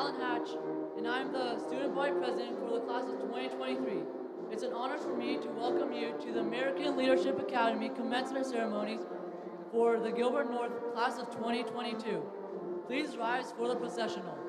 Alan Hatch, and I'm the Student Body President for the class of 2023. It's an honor for me to welcome you to the American Leadership Academy commencement ceremonies for the Gilbert North class of 2022. Please rise for the processional.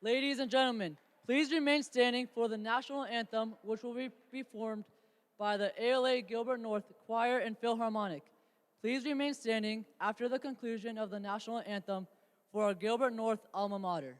Ladies and gentlemen, please remain standing for the national anthem, which will be performed by the ALA Gilbert North Choir and Philharmonic. Please remain standing after the conclusion of the national anthem for our Gilbert North alma mater.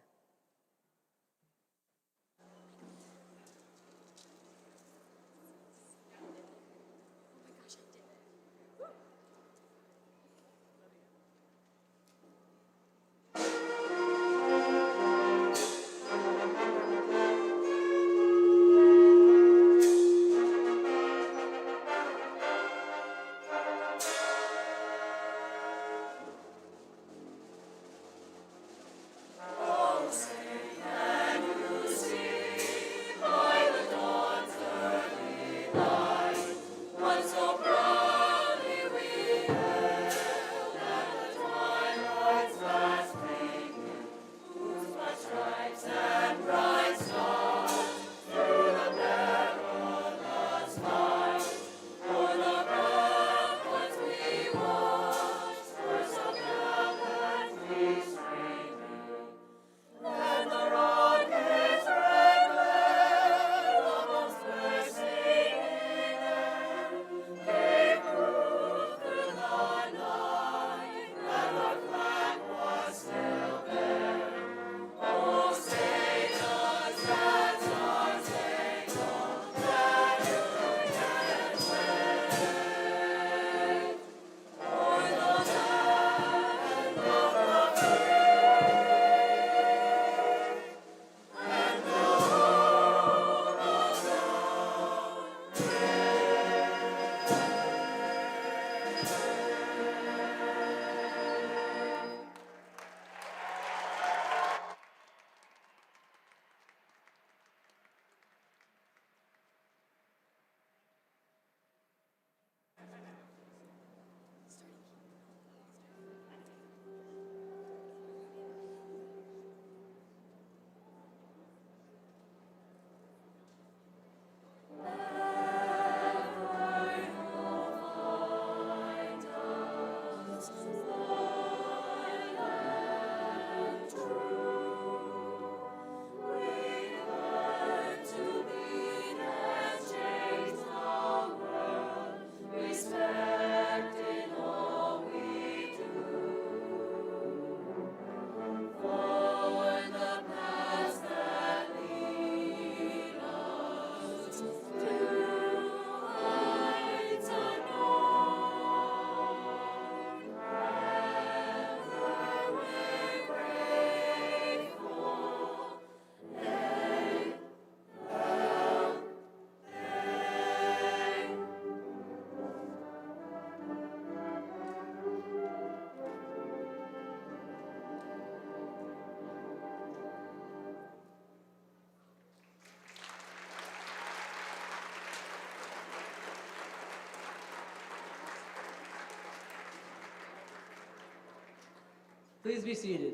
Please be seated.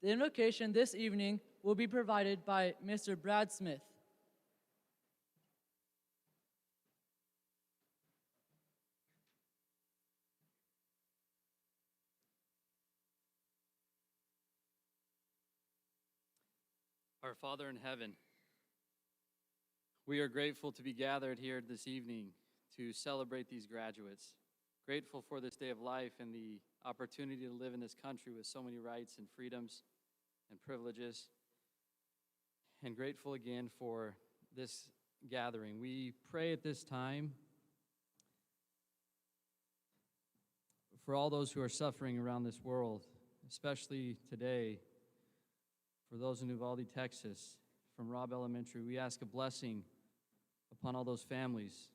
The invocation this evening will be provided by Mr. Brad Smith. Our Father in heaven, we are grateful to be gathered here this evening to celebrate these graduates. Grateful for this day of life and the opportunity to live in this country with so many rights and freedoms and privileges. And grateful again for this gathering. We pray at this time for all those who are suffering around this world, especially today, for those in Uvalde, Texas, from Robb Elementary. We ask a blessing upon all those families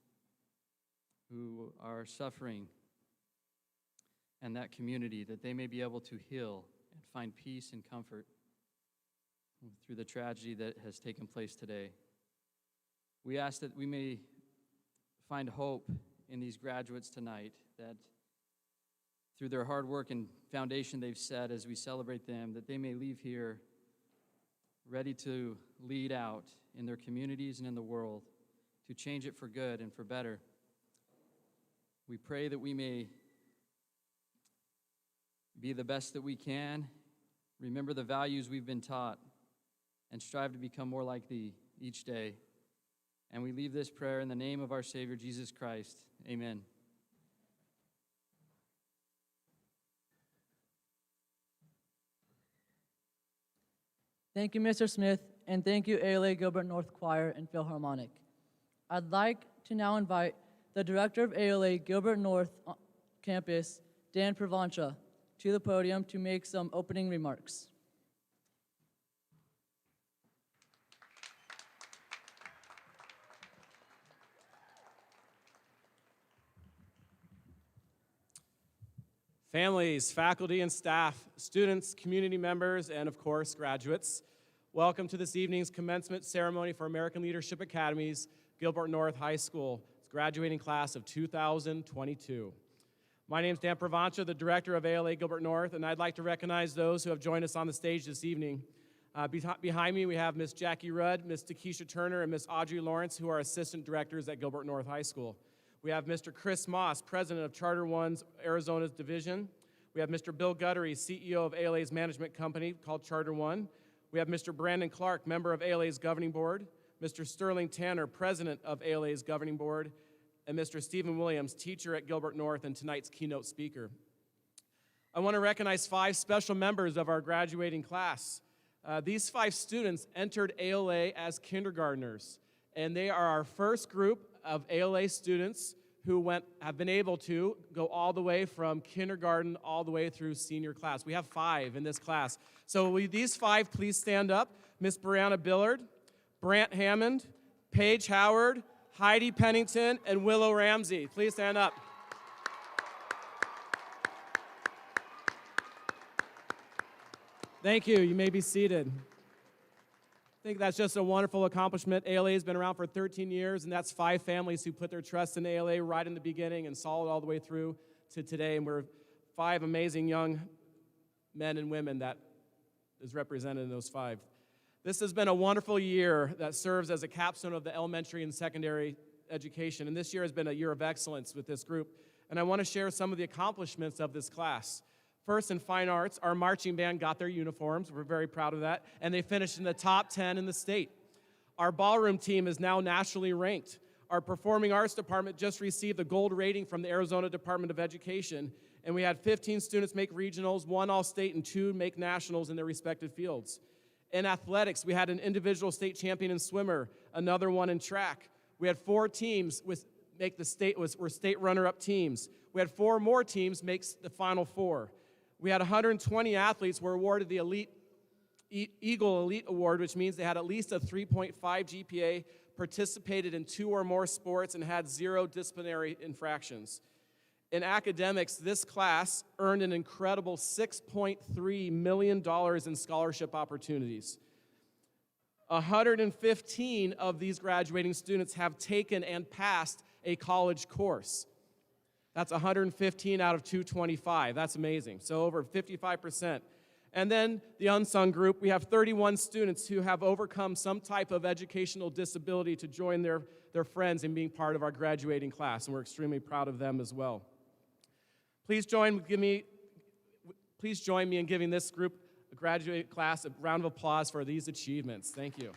who are suffering and that community, that they may be able to heal and find peace and comfort through the tragedy that has taken place today. We ask that we may find hope in these graduates tonight, that through their hard work and foundation they've set as we celebrate them, that they may leave here ready to lead out in their communities and in the world, to change it for good and for better. We pray that we may be the best that we can, remember the values we've been taught, and strive to become more like thee each day. And we leave this prayer in the name of our Savior, Jesus Christ. Amen. Thank you, Mr. Smith, and thank you, ALA Gilbert North Choir and Philharmonic. I'd like to now invite the director of ALA Gilbert North Campus, Dan Pravancha, to the podium to make some opening remarks. Families, faculty and staff, students, community members, and of course, graduates, welcome to this evening's commencement ceremony for American Leadership Academy's Gilbert North High School graduating class of 2022. My name is Dan Pravancha, the director of ALA Gilbert North, and I'd like to recognize those who have joined us on the stage this evening. Behind me, we have Miss Jackie Rudd, Miss Takesha Turner, and Miss Audrey Lawrence, who are assistant directors at Gilbert North High School. We have Mr. Chris Moss, president of Charter One's Arizona's division. We have Mr. Bill Guttery, CEO of ALA's management company called Charter One. We have Mr. Brandon Clark, member of ALA's governing board. Mr. Sterling Tanner, president of ALA's governing board. And Mr. Stephen Williams, teacher at Gilbert North and tonight's keynote speaker. I want to recognize 5 special members of our graduating class. These 5 students entered ALA as kindergartners, and they are our first group of ALA students who have been able to go all the way from kindergarten all the way through senior class. We have 5 in this class. So will these 5 please stand up? Miss Brianna Billard, Brant Hammond, Paige Howard, Heidi Pennington, and Willow Ramsey. Please stand up. Thank you. You may be seated. I think that's just a wonderful accomplishment. ALA has been around for 13 years, and that's 5 families who put their trust in ALA right in the beginning and saw it all the way through to today. And we're 5 amazing young men and women that is represented in those 5. This has been a wonderful year that serves as a capstone of the elementary and secondary education. And this year has been a year of excellence with this group. And I want to share some of the accomplishments of this class. First, in fine arts, our marching band got their uniforms. We're very proud of that. And they finished in the top 10 in the state. Our ballroom team is now nationally ranked. Our performing arts department just received a gold rating from the Arizona Department of Education. And we had 15 students make regionals, 1 all-state, and 2 make nationals in their respective fields. In athletics, we had an individual state champion in swimmer, another one in track. We had 4 teams were state runner-up teams. We had 4 more teams make the final 4. We had 120 athletes were awarded the Eagle Elite Award, which means they had at least a 3.5 GPA, participated in 2 or more sports, and had 0 disciplinary infractions. In academics, this class earned an incredible $6.3 million in scholarship opportunities. 115 of these graduating students have taken and passed a college course. That's 115 out of 225. That's amazing. So over 55%. And then the unsung group, we have 31 students who have overcome some type of educational disability to join their friends in being part of our graduating class, and we're extremely proud of them as well. Please join me in giving this group, a graduate class, a round of applause for these achievements. Thank you.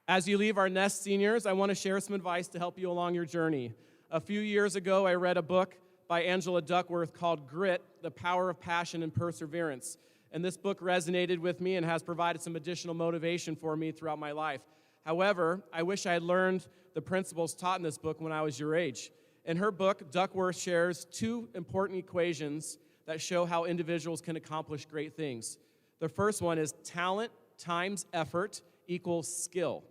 As you leave our nest, seniors, I want to share some advice to help you along your journey. A few years ago, I read a book by Angela Duckworth called Grit, The Power of Passion and Perseverance. And this book resonated with me and has provided some additional motivation for me throughout my life. However, I wish I had learned the principles taught in this book when I was your age. In her book, Duckworth shares 2 important equations that show how individuals can accomplish great things. The first one is talent times effort equals skill.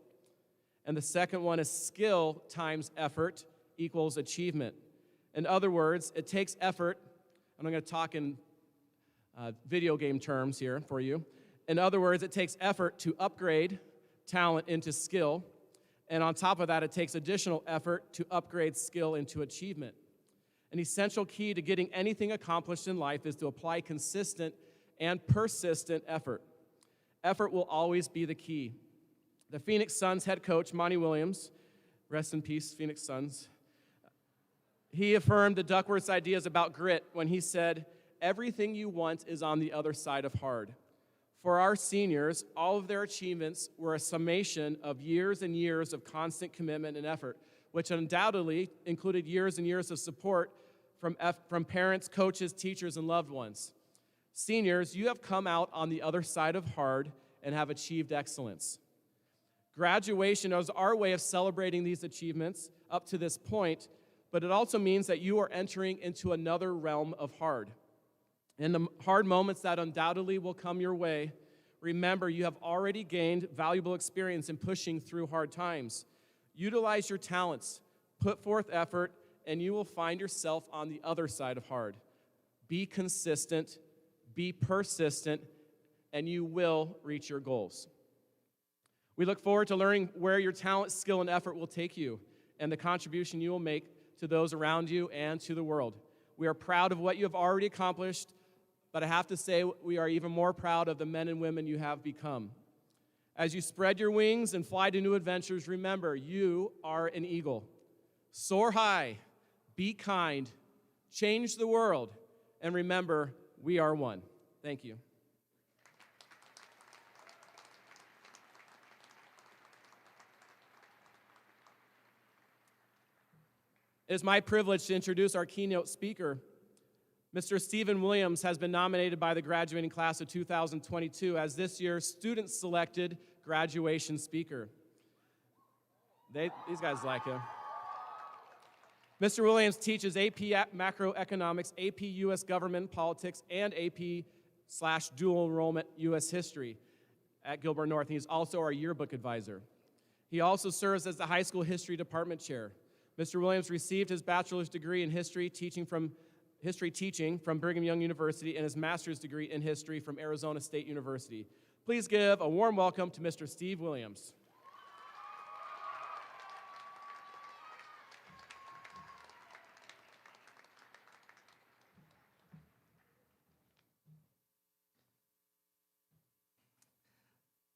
And the second one is skill times effort equals achievement. In other words, it takes effort, and I'm going to talk in video game terms here for you. In other words, it takes effort to upgrade talent into skill, and on top of that, it takes additional effort to upgrade skill into achievement. An essential key to getting anything accomplished in life is to apply consistent and persistent effort. Effort will always be the key. The Phoenix Suns head coach, Monty Williams, rest in peace, Phoenix Suns, He affirmed the Duckworth's ideas about grit when he said, "Everything you want is on the other side of hard." For our seniors, all of their achievements were a summation of years and years of constant commitment and effort, which undoubtedly included years and years of support from parents, coaches, teachers, and loved ones. Seniors, you have come out on the other side of hard and have achieved excellence. Graduation is our way of celebrating these achievements up to this point, but it also means that you are entering into another realm of hard. In the hard moments that undoubtedly will come your way, remember you have already gained valuable experience in pushing through hard times. Utilize your talents, put forth effort, and you will find yourself on the other side of hard. Be consistent, be persistent, and you will reach your goals. We look forward to learning where your talent, skill, and effort will take you and the contribution you will make to those around you and to the world. We are proud of what you have already accomplished, but I have to say we are even more proud of the men and women you have become. As you spread your wings and fly to new adventures, remember, you are an eagle. Soar high, be kind, change the world, and remember, we are one. Thank you. It is my privilege to introduce our keynote speaker. Mr. Stephen Williams has been nominated by the graduating class of 2022 as this year's student-selected graduation speaker. These guys like him. Mr. Williams teaches AP Macroeconomics, AP U.S. Government Politics, and AP/Dual Enrollment U.S. History at Gilbert North. And he's also our yearbook advisor. He also serves as the high school history department chair. Mr. Williams received his bachelor's degree in history teaching from Brigham Young University and his master's degree in history from Arizona State University. Please give a warm welcome to Mr. Steve Williams.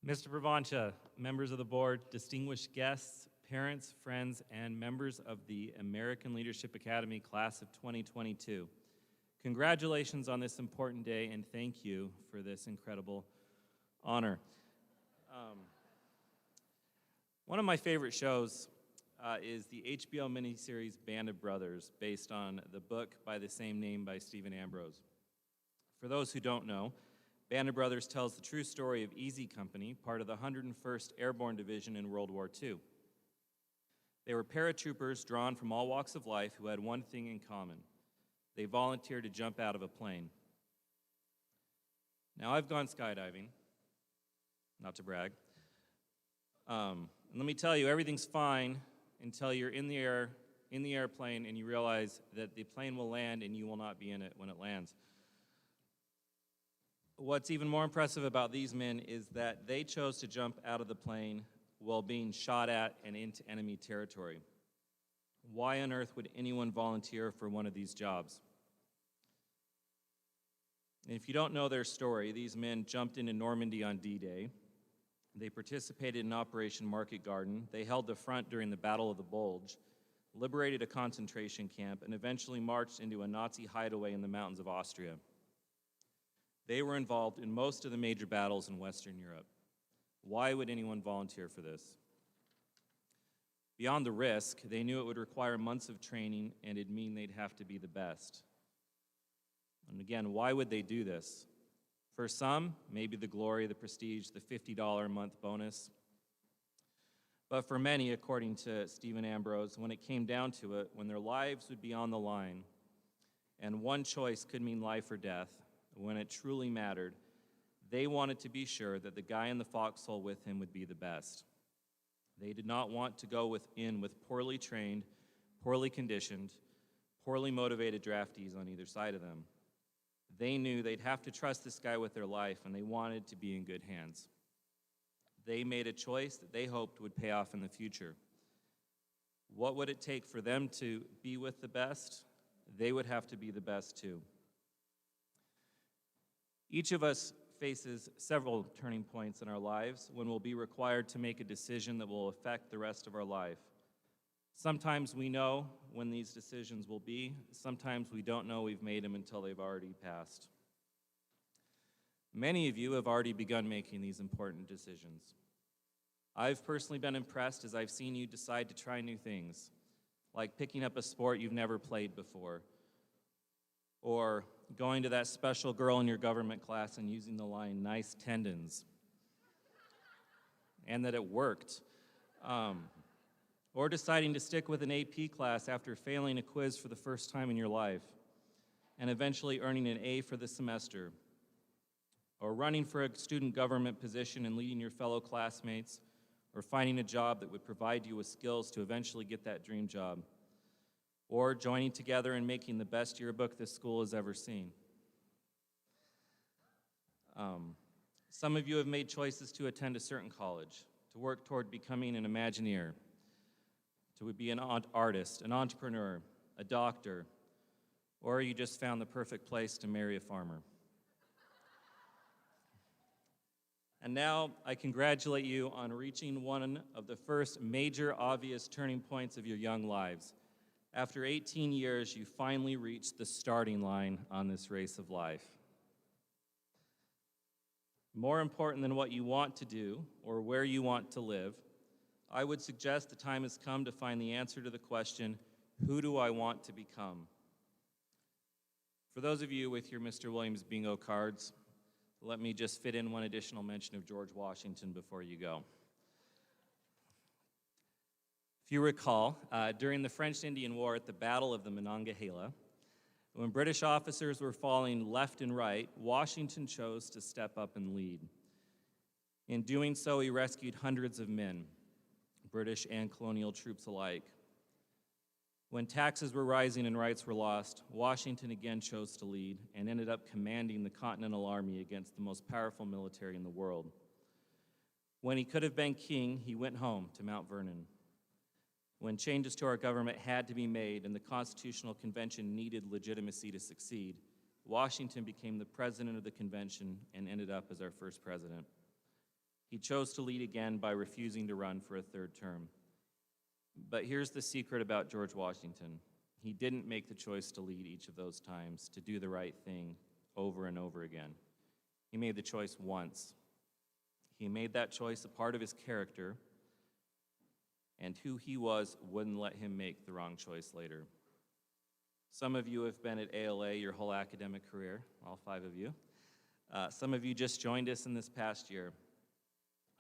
Mr. Pravancha, members of the board, distinguished guests, parents, friends, and members of the American Leadership Academy Class of 2022. Congratulations on this important day, and thank you for this incredible honor. One of my favorite shows is the HBO miniseries Band of Brothers, based on the book by the same name by Stephen Ambrose. For those who don't know, Band of Brothers tells the true story of Easy Company, part of the 101st Airborne Division in World War II. They were paratroopers drawn from all walks of life who had one thing in common. They volunteered to jump out of a plane. Now, I've gone skydiving, not to brag. And let me tell you, everything's fine until you're in the airplane, and you realize that the plane will land and you will not be in it when it lands. What's even more impressive about these men is that they chose to jump out of the plane while being shot at and into enemy territory. Why on earth would anyone volunteer for one of these jobs? And if you don't know their story, these men jumped into Normandy on D-Day. They participated in Operation Market Garden. They held the front during the Battle of the Bulge, liberated a concentration camp, and eventually marched into a Nazi hideaway in the mountains of Austria. They were involved in most of the major battles in Western Europe. Why would anyone volunteer for this? Beyond the risk, they knew it would require months of training, and it'd mean they'd have to be the best. And again, why would they do this? For some, maybe the glory, the prestige, the $50 a month bonus. But for many, according to Stephen Ambrose, when it came down to it, when their lives would be on the line, and one choice could mean life or death, when it truly mattered, they wanted to be sure that the guy in the foxhole with him would be the best. They did not want to go in with poorly trained, poorly conditioned, poorly motivated draftees on either side of them. They knew they'd have to trust this guy with their life, and they wanted to be in good hands. They made a choice that they hoped would pay off in the future. What would it take for them to be with the best? They would have to be the best too. Each of us faces several turning points in our lives when we'll be required to make a decision that will affect the rest of our life. Sometimes we know when these decisions will be. Sometimes we don't know we've made them until they've already passed. Many of you have already begun making these important decisions. I've personally been impressed as I've seen you decide to try new things, like picking up a sport you've never played before, or going to that special girl in your government class and using the line, "nice tendons," and that it worked. Or deciding to stick with an AP class after failing a quiz for the first time in your life, and eventually earning an A for the semester. Or running for a student government position and leading your fellow classmates, or finding a job that would provide you with skills to eventually get that dream job. Or joining together and making the best yearbook this school has ever seen. Some of you have made choices to attend a certain college, to work toward becoming an Imagineer, to be an artist, an entrepreneur, a doctor, or you just found the perfect place to marry a farmer. And now I congratulate you on reaching one of the first major obvious turning points of your young lives. After 18 years, you finally reached the starting line on this race of life. More important than what you want to do or where you want to live, I would suggest the time has come to find the answer to the question, who do I want to become? For those of you with your Mr. Williams bingo cards, let me just fit in one additional mention of George Washington before you go. If you recall, during the French-Indian War at the Battle of the Monongahela, when British officers were falling left and right, Washington chose to step up and lead. In doing so, he rescued hundreds of men, British and colonial troops alike. When taxes were rising and rights were lost, Washington again chose to lead and ended up commanding the Continental Army against the most powerful military in the world. When he could have been king, he went home to Mount Vernon. When changes to our government had to be made and the Constitutional Convention needed legitimacy to succeed, Washington became the president of the convention and ended up as our first president. He chose to lead again by refusing to run for a third term. But here's the secret about George Washington. He didn't make the choice to lead each of those times, to do the right thing over and over again. He made the choice once. He made that choice a part of his character, and who he was wouldn't let him make the wrong choice later. Some of you have been at ALA your whole academic career, all 5 of you. Some of you just joined us in this past year.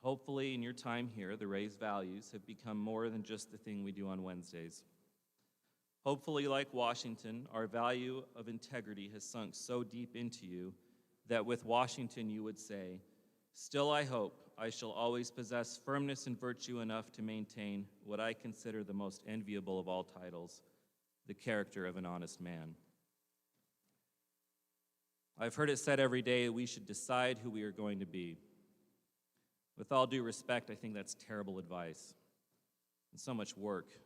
Hopefully, in your time here, the raised values have become more than just the thing we do on Wednesdays. Hopefully, like Washington, our value of integrity has sunk so deep into you that with Washington you would say, "Still I hope I shall always possess firmness and virtue enough to maintain what I consider the most enviable of all titles, the character of an honest man." I've heard it said every day we should decide who we are going to be. With all due respect, I think that's terrible advice and so much work.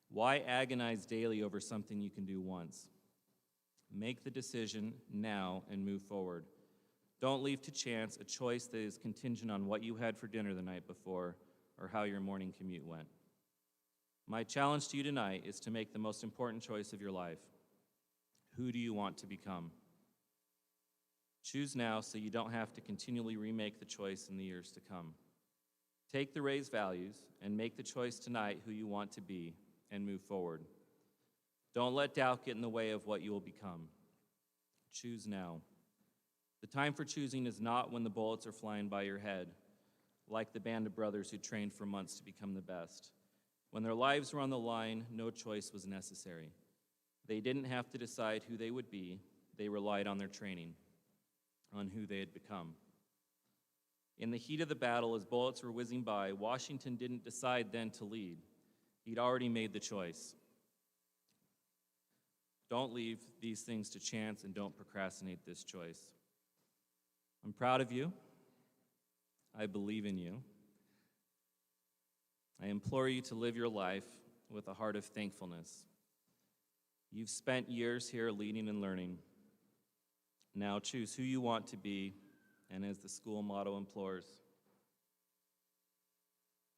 Why agonize daily over something you can do once? Make the decision now and move forward. Don't leave to chance a choice that is contingent on what you had for dinner the night before or how your morning commute went. My challenge to you tonight is to make the most important choice of your life. Who do you want to become? Choose now so you don't have to continually remake the choice in the years to come. Take the raised values and make the choice tonight who you want to be and move forward. Don't let doubt get in the way of what you will become. Choose now. The time for choosing is not when the bullets are flying by your head, like the band of brothers who trained for months to become the best. When their lives were on the line, no choice was necessary. They didn't have to decide who they would be. They relied on their training, on who they had become. In the heat of the battle, as bullets were whizzing by, Washington didn't decide then to lead. He'd already made the choice. Don't leave these things to chance and don't procrastinate this choice. I'm proud of you. I believe in you. I implore you to live your life with a heart of thankfulness. You've spent years here leading and learning. Now choose who you want to be, and as the school motto implores,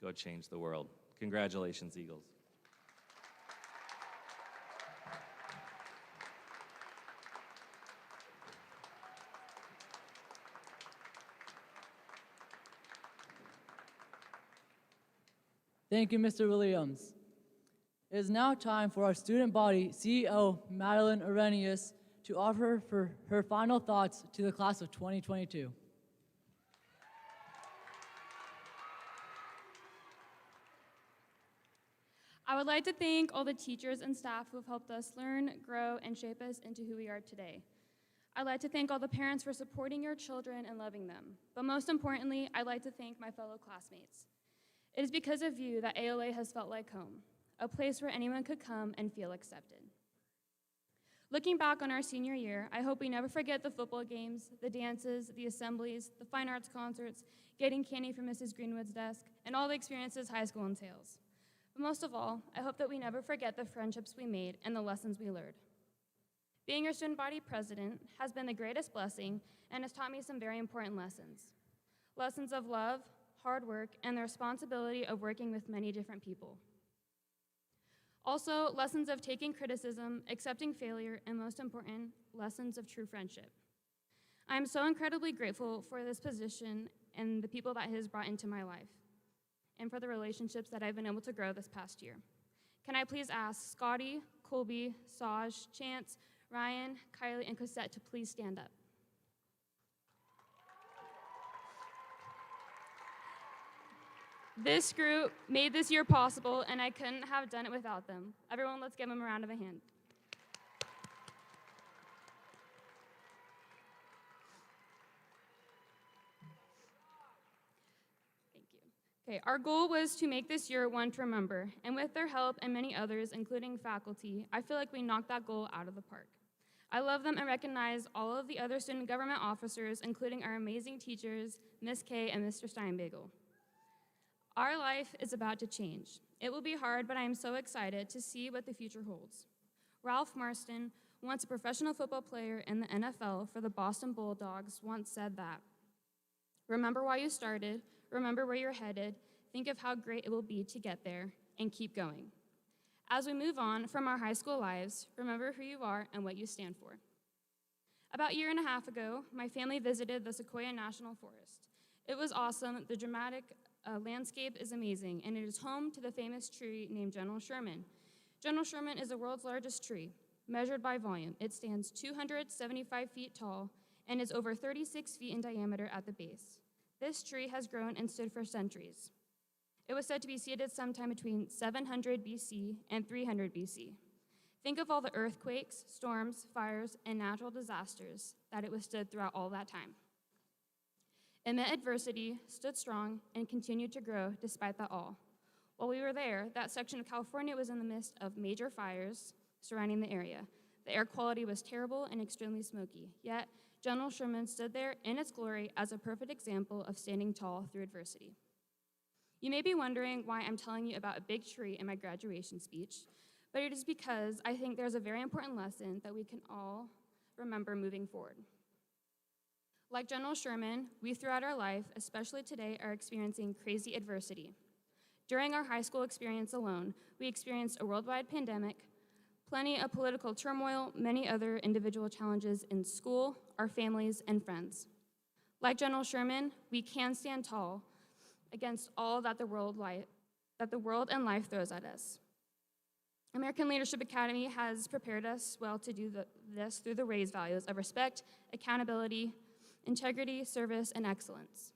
go change the world. Congratulations, Eagles. Thank you, Mr. Williams. It is now time for our student body CEO, Madeline Arrhenius, to offer her final thoughts to the class of 2022. I would like to thank all the teachers and staff who have helped us learn, grow, and shape us into who we are today. I'd like to thank all the parents for supporting your children and loving them. But most importantly, I'd like to thank my fellow classmates. It is because of you that ALA has felt like home, a place where anyone could come and feel accepted. Looking back on our senior year, I hope we never forget the football games, the dances, the assemblies, the fine arts concerts, getting candy from Mrs. Greenwood's desk, and all the experiences high school entails. But most of all, I hope that we never forget the friendships we made and the lessons we learned. Being your student body president has been the greatest blessing and has taught me some very important lessons. Lessons of love, hard work, and the responsibility of working with many different people. Also, lessons of taking criticism, accepting failure, and most important, lessons of true friendship. I am so incredibly grateful for this position and the people that it has brought into my life, and for the relationships that I've been able to grow this past year. Can I please ask Scotty, Colby, Saj, Chance, Ryan, Kylie, and Cosette to please stand up. This group made this year possible, and I couldn't have done it without them. Everyone, let's give them a round of a hand. Thank you. Okay, our goal was to make this year one to remember, and with their help and many others, including faculty, I feel like we knocked that goal out of the park. I love them and recognize all of the other student government officers, including our amazing teachers, Ms. Kay and Mr. Steinbagel. Our life is about to change. It will be hard, but I am so excited to see what the future holds. Ralph Marston, once a professional football player in the NFL for the Boston Bulldogs, once said that, "Remember why you started, remember where you're headed, think of how great it will be to get there, and keep going." As we move on from our high school lives, remember who you are and what you stand for. About a year and a half ago, my family visited the Sequoia National Forest. It was awesome. The dramatic landscape is amazing, and it is home to the famous tree named General Sherman. General Sherman is the world's largest tree, measured by volume. It stands 275 feet tall and is over 36 feet in diameter at the base. This tree has grown and stood for centuries. It was said to be seated sometime between 700 BC and 300 BC. Think of all the earthquakes, storms, fires, and natural disasters that it withstood throughout all that time. It met adversity, stood strong, and continued to grow despite that all. While we were there, that section of California was in the midst of major fires surrounding the area. The air quality was terrible and extremely smoky, yet General Sherman stood there in its glory as a perfect example of standing tall through adversity. You may be wondering why I'm telling you about a big tree in my graduation speech, but it is because I think there's a very important lesson that we can all remember moving forward. Like General Sherman, we throughout our life, especially today, are experiencing crazy adversity. During our high school experience alone, we experienced a worldwide pandemic, plenty of political turmoil, many other individual challenges in school, our families, and friends. Like General Sherman, we can stand tall against all that the world and life throws at us. American Leadership Academy has prepared us well to do this through the RAISE values of respect, accountability, integrity, service, and excellence.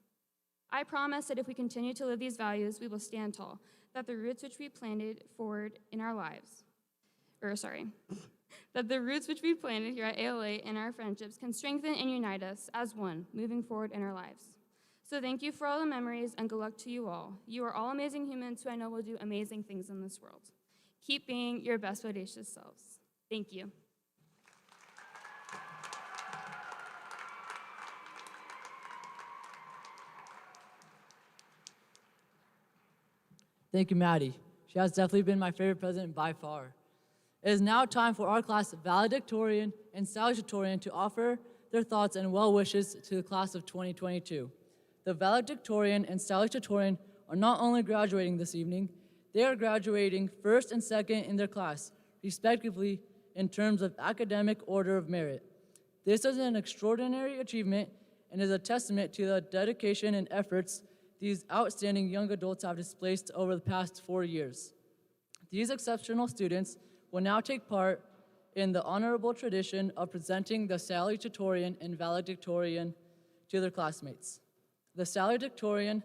I promise that if we continue to live these values, we will stand tall, that the roots which we planted forward in our lives, that the roots which we planted here at ALA in our friendships can strengthen and unite us as one, moving forward in our lives. So thank you for all the memories, and good luck to you all. You are all amazing humans who I know will do amazing things in this world. Keep being your best audacious selves. Thank you. Thank you, Maddie. She has definitely been my favorite president by far. It is now time for our class Valedictorian and Salutatorian to offer their thoughts and well wishes to the class of 2022. The Valedictorian and Salutatorian are not only graduating this evening, they are graduating first and second in their class, respectively, in terms of academic order of merit. This is an extraordinary achievement and is a testament to the dedication and efforts these outstanding young adults have displayed over the past 4 years. These exceptional students will now take part in the honorable tradition of presenting the Salutatorian and Valedictorian to their classmates. The Salutatorian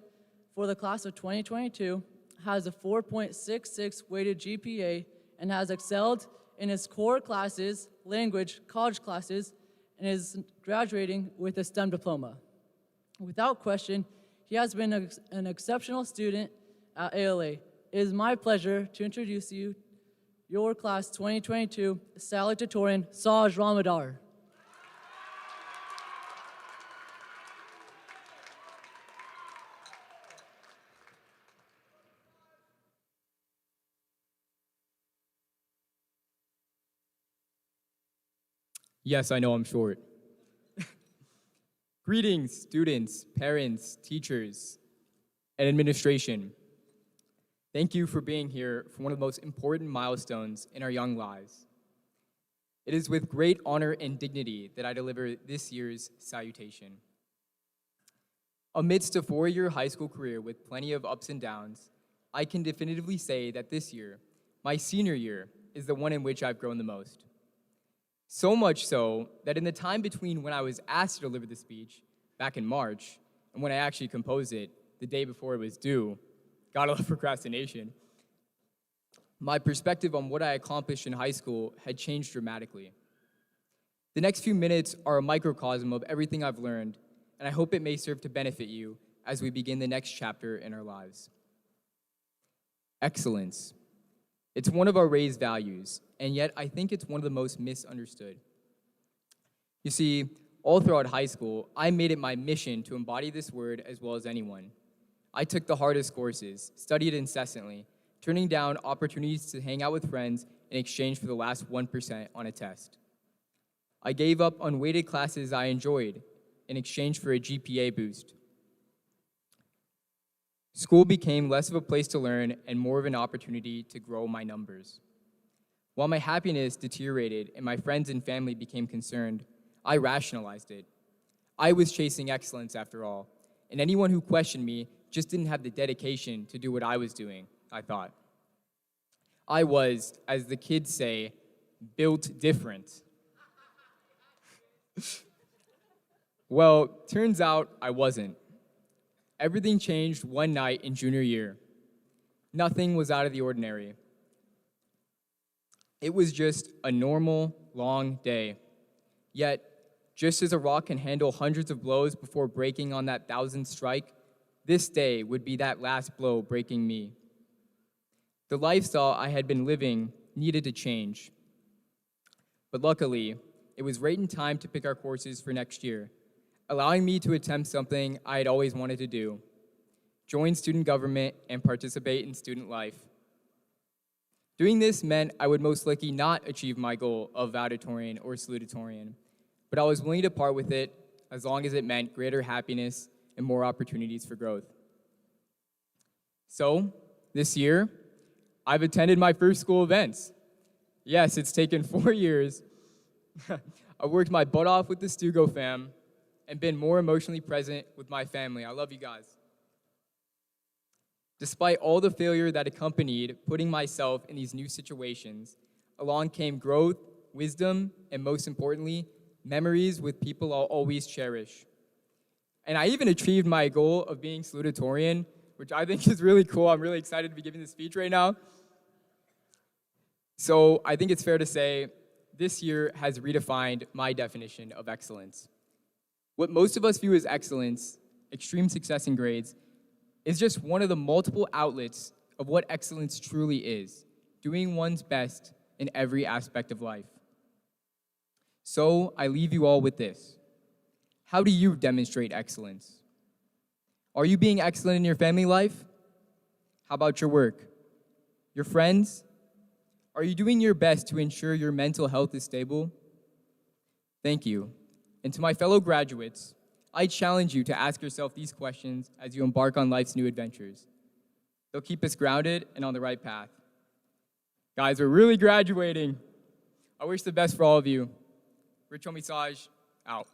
for the class of 2022 has a 4.66 weighted GPA and has excelled in his core classes, language, college classes, and is graduating with a STEM diploma. Without question, he has been an exceptional student at ALA. It is my pleasure to introduce you your class 2022 Salutatorian, Saj Ramadar. Yes, I know I'm short. Greetings, students, parents, teachers, and administration. Thank you for being here for one of the most important milestones in our young lives. It is with great honor and dignity that I deliver this year's salutation. Amidst a 4-year high school career with plenty of ups and downs, I can definitively say that this year, my senior year, is the one in which I've grown the most. So much so that in the time between when I was asked to deliver the speech back in March and when I actually composed it the day before it was due, gotta love procrastination, my perspective on what I accomplished in high school had changed dramatically. The next few minutes are a microcosm of everything I've learned, and I hope it may serve to benefit you as we begin the next chapter in our lives. Excellence. It's one of our raised values, and yet I think it's one of the most misunderstood. You see, all throughout high school, I made it my mission to embody this word as well as anyone. I took the hardest courses, studied incessantly, turning down opportunities to hang out with friends in exchange for the last 1% on a test. I gave up unweighted classes I enjoyed in exchange for a GPA boost. School became less of a place to learn and more of an opportunity to grow my numbers. While my happiness deteriorated and my friends and family became concerned, I rationalized it. I was chasing excellence after all, and anyone who questioned me just didn't have the dedication to do what I was doing, I thought. I was, as the kids say, built different. Well, turns out I wasn't. Everything changed one night in junior year. Nothing was out of the ordinary. It was just a normal, long day. Yet, just as a rock can handle hundreds of blows before breaking on that 1,000th strike, this day would be that last blow breaking me. The lifestyle I had been living needed to change. But luckily, it was right in time to pick our courses for next year, allowing me to attempt something I had always wanted to do: join student government and participate in student life. Doing this meant I would most likely not achieve my goal of Valedictorian or Salutatorian, but I was willing to part with it as long as it meant greater happiness and more opportunities for growth. So, this year, I've attended my first school events. Yes, it's taken 4 years. I've worked my butt off with the Stugo fam and been more emotionally present with my family. I love you guys. Despite all the failure that accompanied putting myself in these new situations, along came growth, wisdom, and most importantly, memories with people I'll always cherish. And I even achieved my goal of being salutatorian, which I think is really cool. I'm really excited to be giving this speech right now. So I think it's fair to say this year has redefined my definition of excellence. What most of us view as excellence, extreme success in grades, is just one of the multiple outlets of what excellence truly is, doing one's best in every aspect of life. So I leave you all with this. How do you demonstrate excellence? Are you being excellent in your family life? How about your work? Your friends? Are you doing your best to ensure your mental health is stable? Thank you. And to my fellow graduates, I challenge you to ask yourself these questions as you embark on life's new adventures. They'll keep us grounded and on the right path. Guys, we're really graduating. I wish the best for all of you. Rich Homie Saj, out.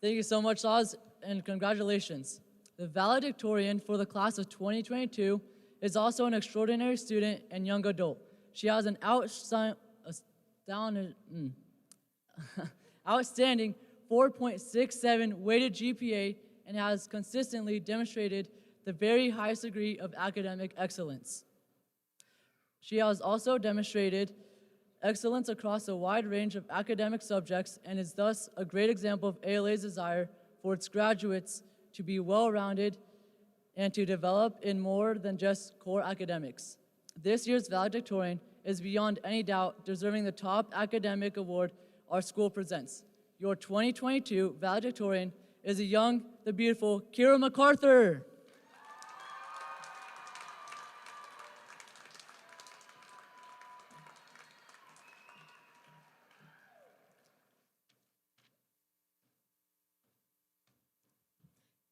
Thank you so much, Oz, and congratulations. The valedictorian for the class of 2022 is also an extraordinary student and young adult. She has an outstanding 4.67 weighted GPA and has consistently demonstrated the very highest degree of academic excellence. She has also demonstrated excellence across a wide range of academic subjects and is thus a great example of ALA's desire for its graduates to be well-rounded and to develop in more than just core academics. This year's valedictorian is beyond any doubt deserving the top academic award our school presents. Your 2022 valedictorian is the young, the beautiful Kira MacArthur.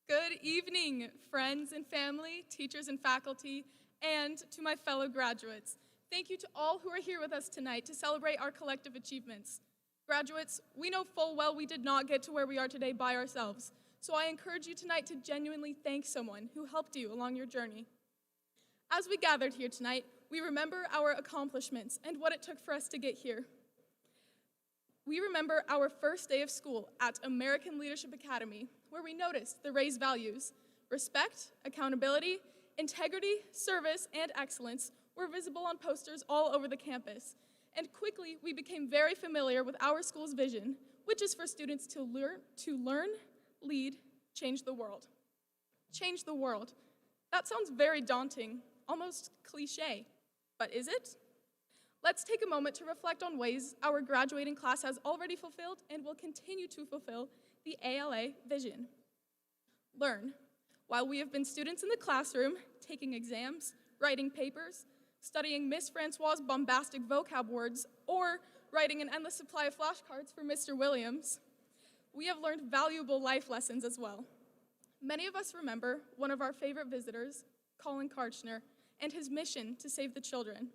Good evening, friends and family, teachers and faculty, and to my fellow graduates. Thank you to all who are here with us tonight to celebrate our collective achievements. Graduates, we know full well we did not get to where we are today by ourselves, so I encourage you tonight to genuinely thank someone who helped you along your journey. As we gathered here tonight, we remember our accomplishments and what it took for us to get here. We remember our first day of school at American Leadership Academy, where we noticed the raised values. Respect, accountability, integrity, service, and excellence were visible on posters all over the campus. And quickly, we became very familiar with our school's vision, which is for students to learn, lead, change the world. Change the world. That sounds very daunting, almost cliche, but is it? Let's take a moment to reflect on ways our graduating class has already fulfilled and will continue to fulfill the ALA vision. Learn. While we have been students in the classroom, taking exams, writing papers, studying Miss Francois's bombastic vocab words, or writing an endless supply of flashcards for Mr. Williams, we have learned valuable life lessons as well. Many of us remember one of our favorite visitors, Colin Karchner, and his mission to save the children.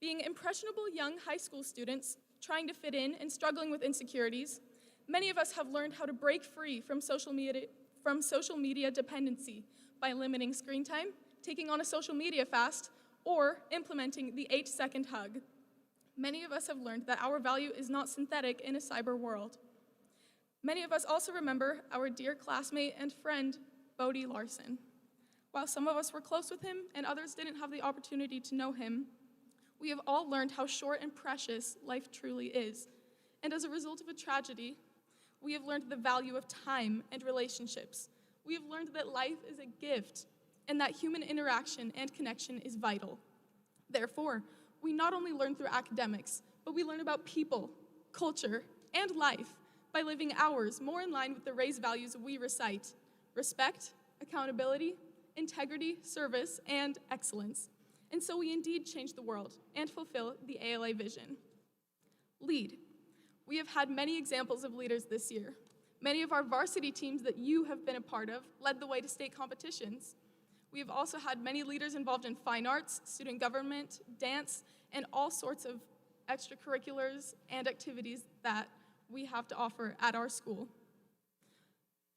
Being impressionable young high school students, trying to fit in and struggling with insecurities, many of us have learned how to break free from social media dependency by limiting screen time, taking on a social media fast, or implementing the 8-second hug. Many of us have learned that our value is not synthetic in a cyber world. Many of us also remember our dear classmate and friend, Bodie Larson. While some of us were close with him and others didn't have the opportunity to know him, we have all learned how short and precious life truly is. And as a result of a tragedy, we have learned the value of time and relationships. We have learned that life is a gift and that human interaction and connection is vital. Therefore, we not only learn through academics, but we learn about people, culture, and life by living ours more in line with the raised values we recite: respect, accountability, integrity, service, and excellence. And so we indeed change the world and fulfill the ALA vision. Lead. We have had many examples of leaders this year. Many of our varsity teams that you have been a part of led the way to state competitions. We have also had many leaders involved in fine arts, student government, dance, and all sorts of extracurriculars and activities that we have to offer at our school.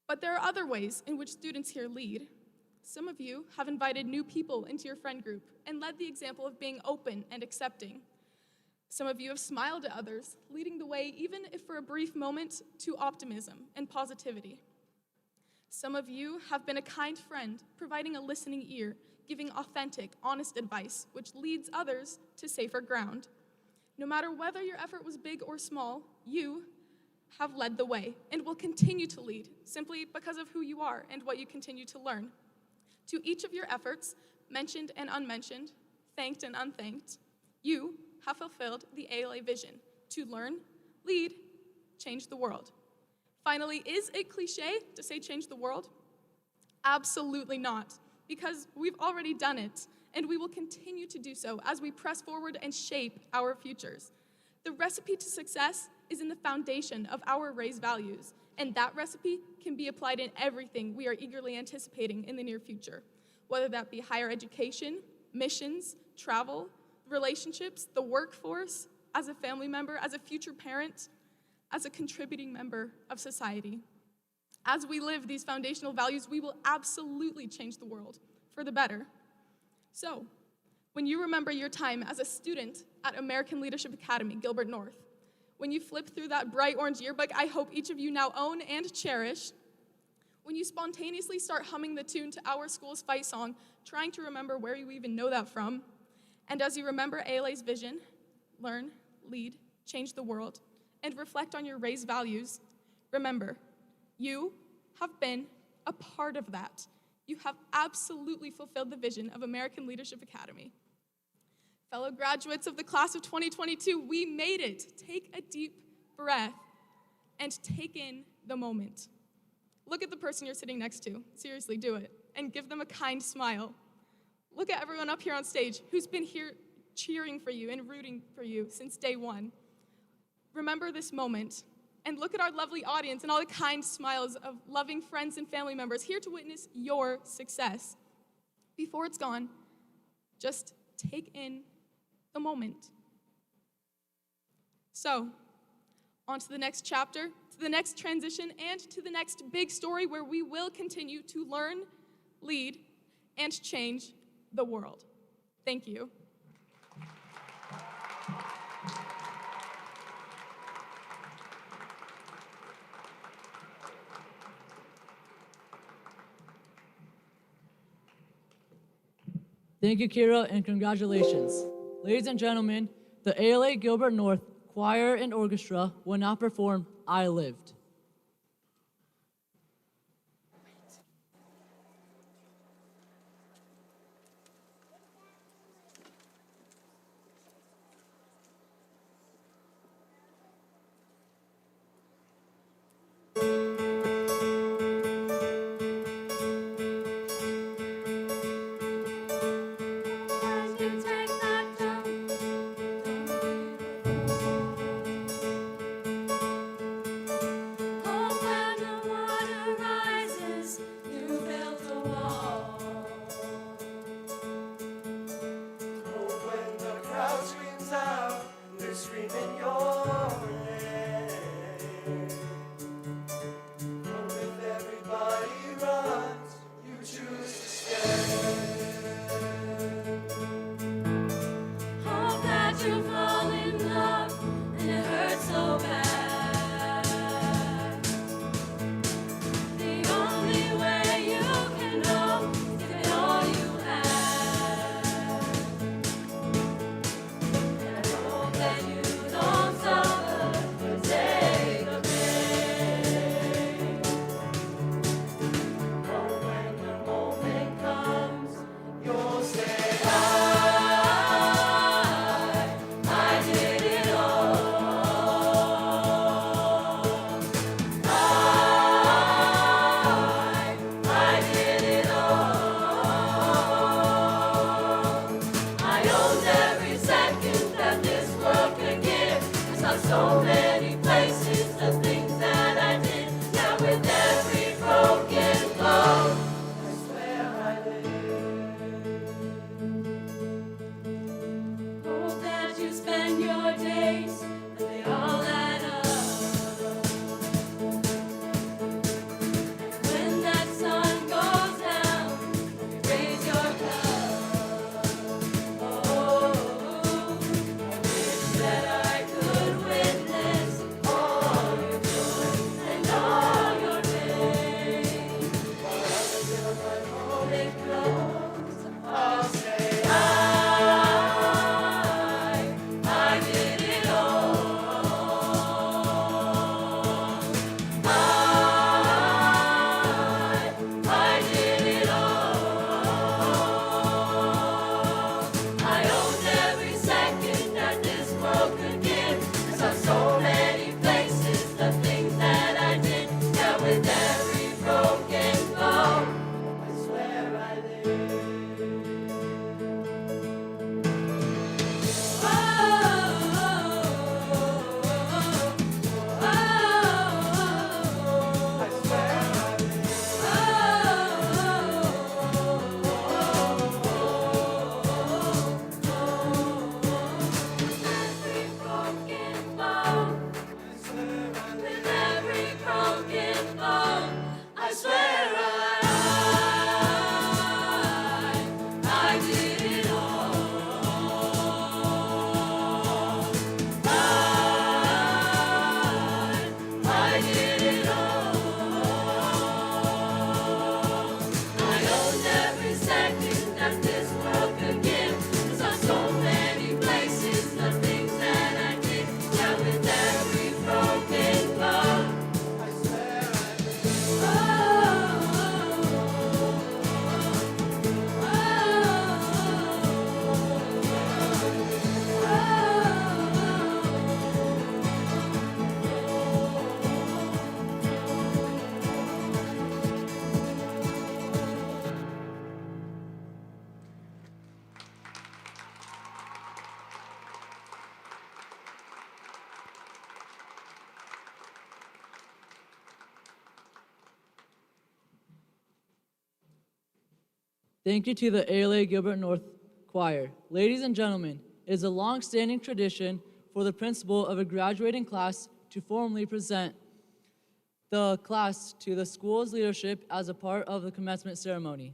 But there are other ways in which students here lead. Some of you have invited new people into your friend group and led the example of being open and accepting. Some of you have smiled at others, leading the way, even if for a brief moment, to optimism and positivity. Some of you have been a kind friend, providing a listening ear, giving authentic, honest advice, which leads others to safer ground. No matter whether your effort was big or small, you have led the way and will continue to lead simply because of who you are and what you continue to learn. To each of your efforts, mentioned and unmentioned, thanked and unthanked, you have fulfilled the ALA vision to learn, lead, change the world. Finally, is it cliche to say change the world? Absolutely not, because we've already done it, and we will continue to do so as we press forward and shape our futures. The recipe to success is in the foundation of our raised values, and that recipe can be applied in everything we are eagerly anticipating in the near future, whether that be higher education, missions, travel, relationships, the workforce, as a family member, as a future parent, as a contributing member of society. As we live these foundational values, we will absolutely change the world for the better. So, when you remember your time as a student at American Leadership Academy, Gilbert North, when you flip through that bright orange yearbook I hope each of you now own and cherish, when you spontaneously start humming the tune to our school's fight song, trying to remember where you even know that from, and as you remember ALA's vision, learn, lead, change the world, and reflect on your raised values, remember, you have been a part of that. You have absolutely fulfilled the vision of American Leadership Academy. Fellow graduates of the class of 2022, we made it. Take a deep breath and take in the moment. Look at the person you're sitting next to. Seriously, do it. And give them a kind smile. Look at everyone up here on stage who's been here cheering for you and rooting for you since day one. Remember this moment. And look at our lovely audience and all the kind smiles of loving friends and family members here to witness your success. Before it's gone, just take in the moment. So, on to the next chapter, to the next transition, and to the next big story where we will continue to learn, lead, and change the world. Thank you. Thank you, Kira, and congratulations. Ladies and gentlemen, the ALA Gilbert North Choir and Orchestra will now perform I Lived. Thank you to the ALA Gilbert North Choir. Ladies and gentlemen, it is a long-standing tradition for the principal of a graduating class to formally present the class to the school's leadership as a part of the commencement ceremony.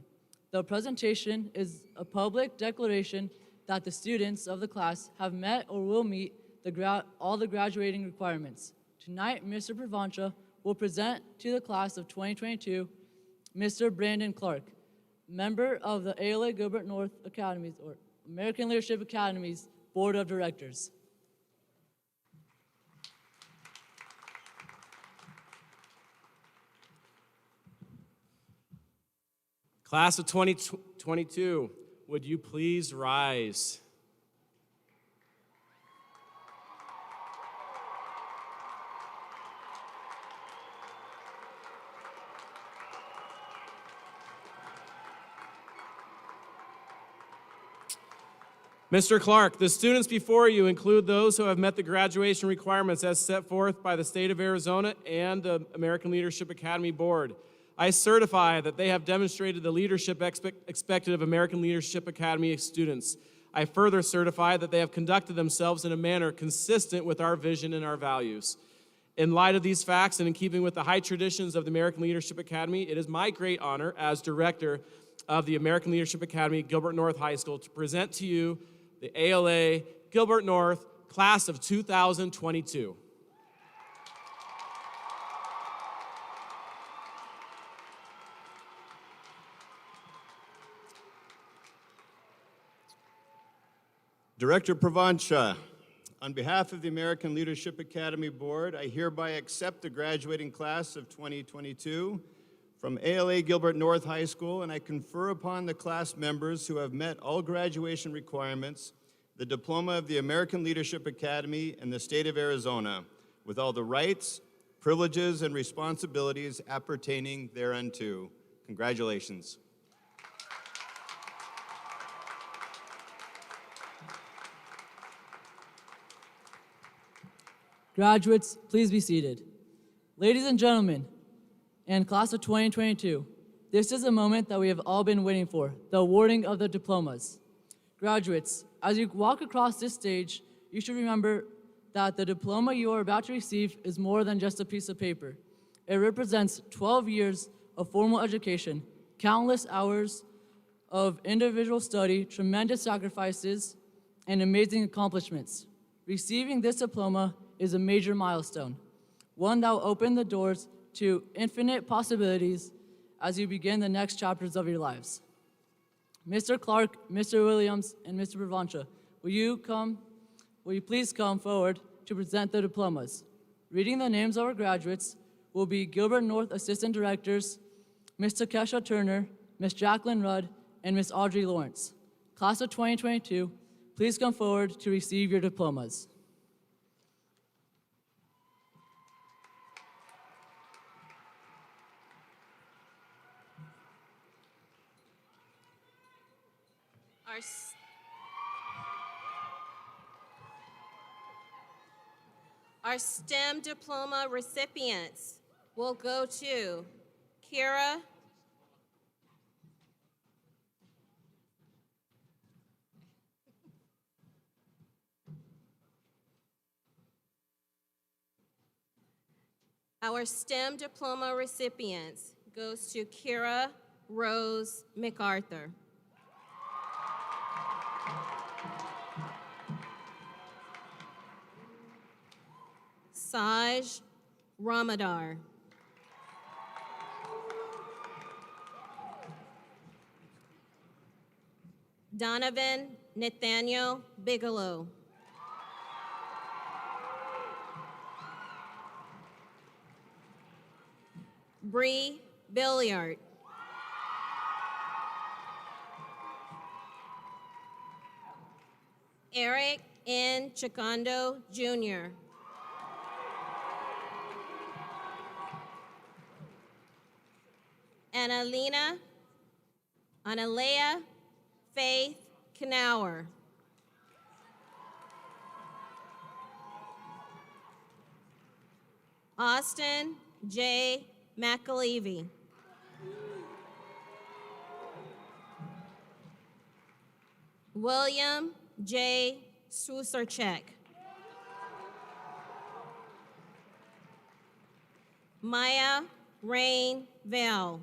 The presentation is a public declaration that the students of the class have met or will meet all the graduating requirements. Tonight, Mr. Pravancha will present to the class of 2022 Mr. Brandon Clark, member of the ALA Gilbert North Academies or American Leadership Academy's Board of Directors. Class of 2022, would you please rise? Mr. Clark, the students before you include those who have met the graduation requirements as set forth by the state of Arizona and the American Leadership Academy Board. I certify that they have demonstrated the leadership expected of American Leadership Academy students. I further certify that they have conducted themselves in a manner consistent with our vision and our values. In light of these facts and in keeping with the high traditions of the American Leadership Academy, it is my great honor as director of the American Leadership Academy Gilbert North High School to present to you the ALA Gilbert North Class of 2022. Director Pravancha, on behalf of the American Leadership Academy Board, I hereby accept the graduating class of 2022 from ALA Gilbert North High School, and I confer upon the class members who have met all graduation requirements the diploma of the American Leadership Academy in the state of Arizona, with all the rights, privileges, and responsibilities appertaining thereunto. Congratulations. Graduates, please be seated. Ladies and gentlemen, and class of 2022, this is a moment that we have all been waiting for, the awarding of the diplomas. Graduates, as you walk across this stage, you should remember that the diploma you are about to receive is more than just a piece of paper. It represents 12 years of formal education, countless hours of individual study, tremendous sacrifices, and amazing accomplishments. Receiving this diploma is a major milestone, one that will open the doors to infinite possibilities as you begin the next chapters of your lives. Mr. Clark, Mr. Williams, and Mr. Pravancha, will you please come forward to present the diplomas? Reading the names of our graduates will be Gilbert North Assistant Directors, Ms. Takesha Turner, Ms. Jacqueline Rudd, and Ms. Audrey Lawrence. Class of 2022, please come forward to receive your diplomas. Our STEM diploma recipients will go to Kira Our STEM diploma recipients goes to Kira Rose MacArthur. Saj Ramadar. Donovan Nathaniel Bigelow. Bree Billiard. Eric N. Chikondo, Jr. Analea Faith Knauer. Austin J. McAlevey. William J. Susarchek. Maya Rain Vale.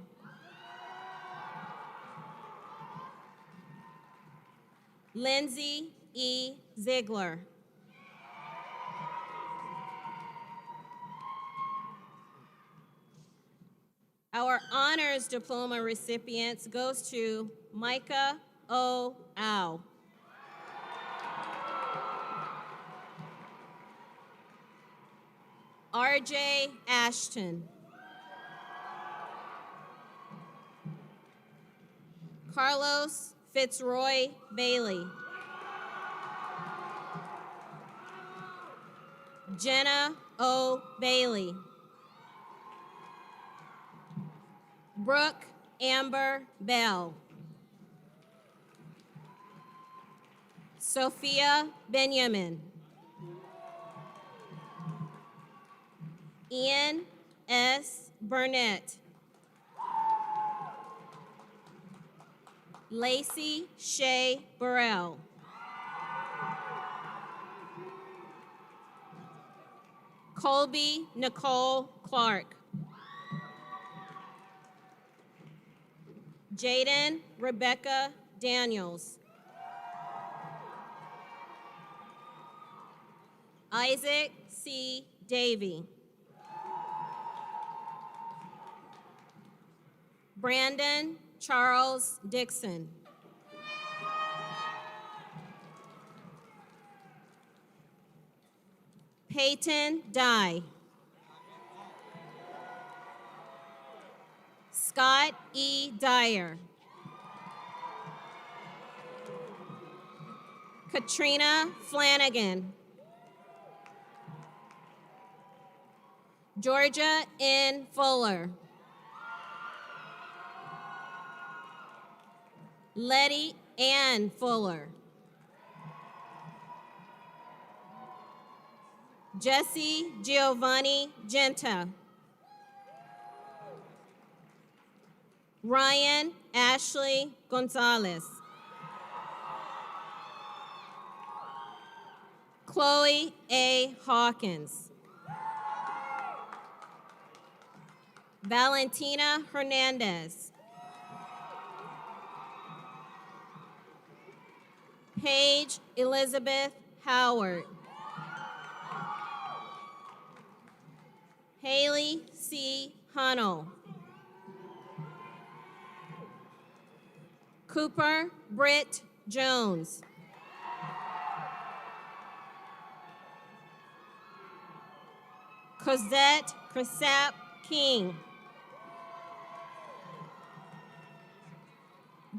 Lindsay E. Ziegler. Our honors diploma recipients goes to Micah O. Au. R.J. Ashton. Carlos Fitzroy Bailey. Jenna O. Bailey. Brooke Amber Bell. Sophia Benjamin. Ian S. Burnett. Lacey Shea Burrell. Colby Nicole Clark. Jaden Rebecca Daniels. Isaac C. Davey. Brandon Charles Dixon. Peyton Dye. Scott E. Dyer. Katrina Flanagan. Georgia N. Fuller. Letty Ann Fuller. Jesse Giovanni Genta. Ryan Ashley Gonzalez. Chloe A. Hawkins. Valentina Hernandez. Paige Elizabeth Howard. Haley C. Hunnell. Cooper Britt Jones. Cosette Cresap King.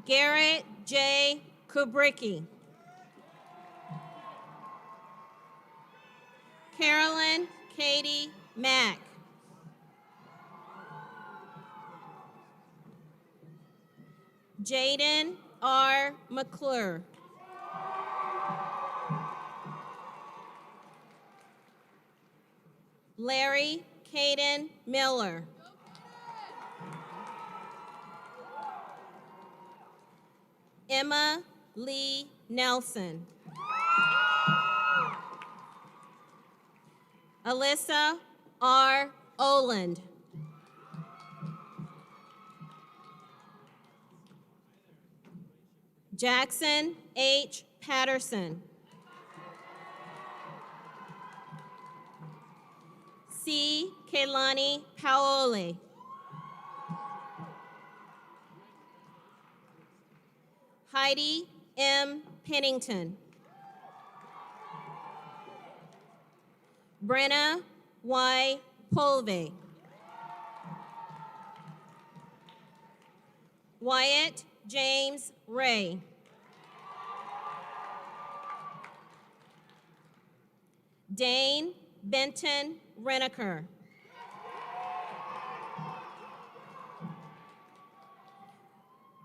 Garrett J. Kubricki. Carolyn Katie Mack. Jaden R. McClure. Larry Caden Miller. Emma Lee Nelson. Alyssa R. Oland. Jackson H. Patterson. C. Kaylani Paoli. Heidi M. Pennington. Brenna Y. Polve. Wyatt James Ray. Dane Benton Renaker.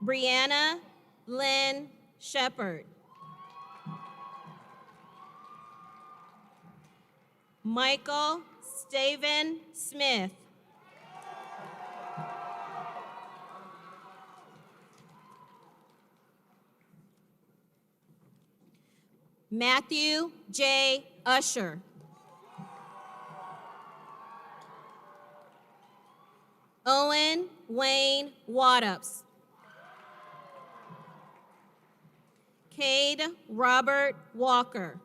Brianna Lynn Shepard. Michael Staven Smith. Matthew J. Usher. Owen Wayne Wattups. Cade Robert Walker.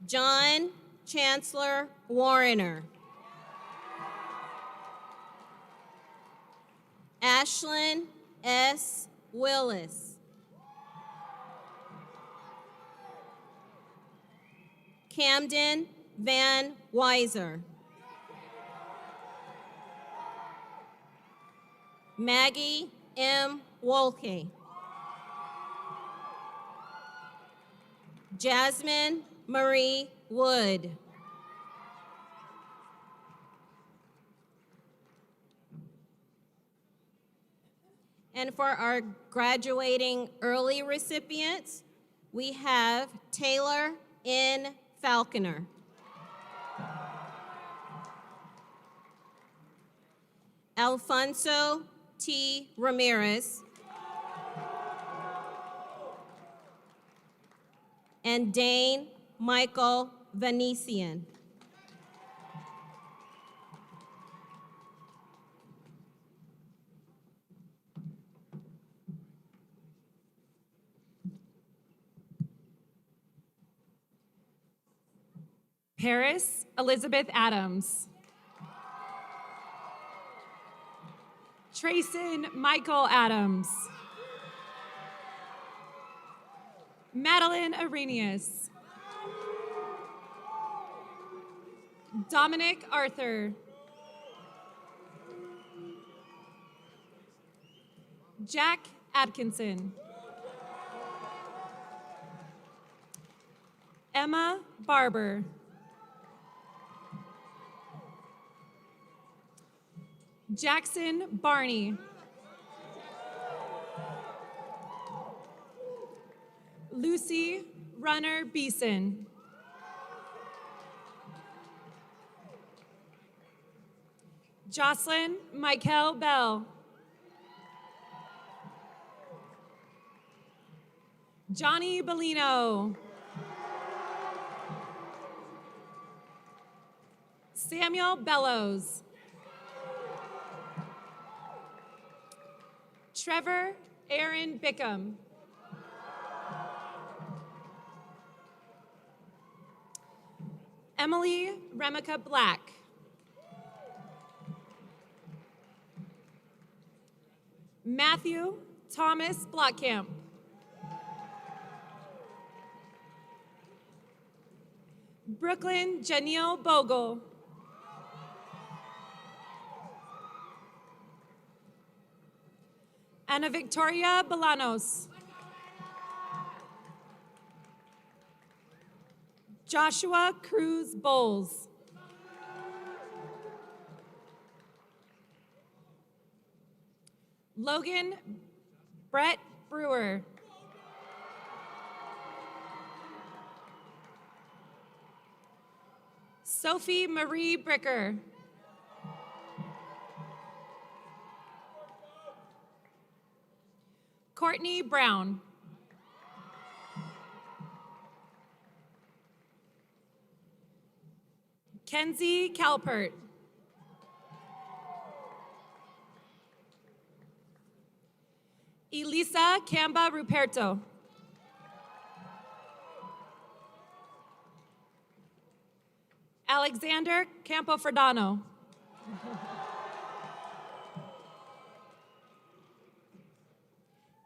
John Chancellor Warrener. Ashlyn S. Willis. Camden Van Weiser. Maggie M. Wolke. Jasmine Marie Wood. And for our graduating early recipients, we have Taylor N. Falconer. Alfonso T. Ramirez. And Dane Michael Venetian. Paris Elizabeth Adams. Trayson Michael Adams. Madeline Arrhenius. Dominic Arthur. Jack Atkinson. Emma Barber. Jackson Barney. Lucy Runner Beeson. Jocelyn Michael Bell. Johnny Bellino. Samuel Bellows. Trevor Aaron Bickham. Emily Remica Black. Matthew Thomas Blockcamp. Brooklyn Janelle Bogle. Ana Victoria Bolanos. Joshua Cruz Bowles. Logan Brett Brewer. Sophie Marie Bricker. Courtney Brown. Kenzie Calpert. Elisa Camba Ruperto. Alexander Campofredano.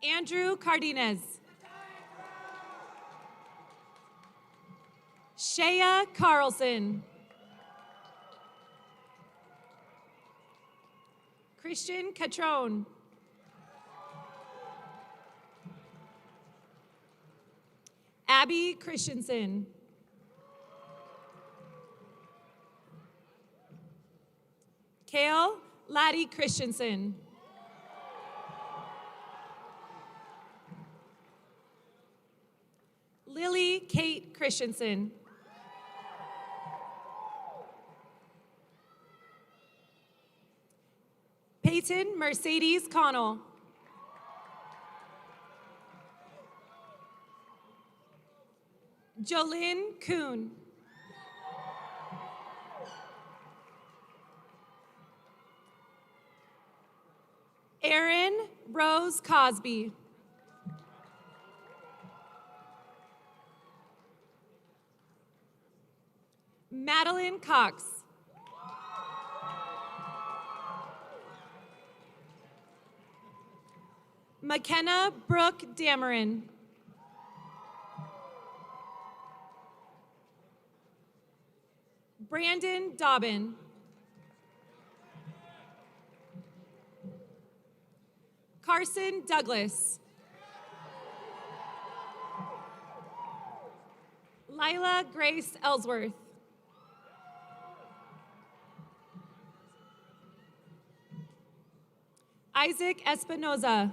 Andrew Cardenas. Shea Carlson. Christian Catrone. Abby Christensen. Kale Laddie Christensen. Lily Kate Christensen. Peyton Mercedes Connell. Jolynn Kuhn. Erin Rose Cosby. Madeline Cox. McKenna Brooke Dameron. Brandon Dobbin. Carson Douglas. Lila Grace Ellsworth. Isaac Espinoza.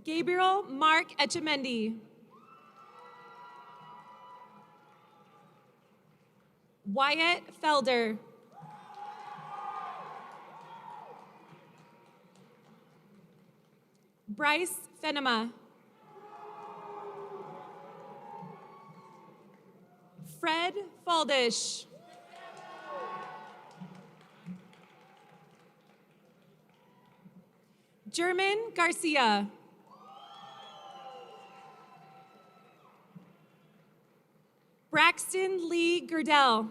Gabriel Mark Echemendi. Wyatt Felder. Bryce Fenema. Fred Faldish. German Garcia. Braxton Lee Gerdell.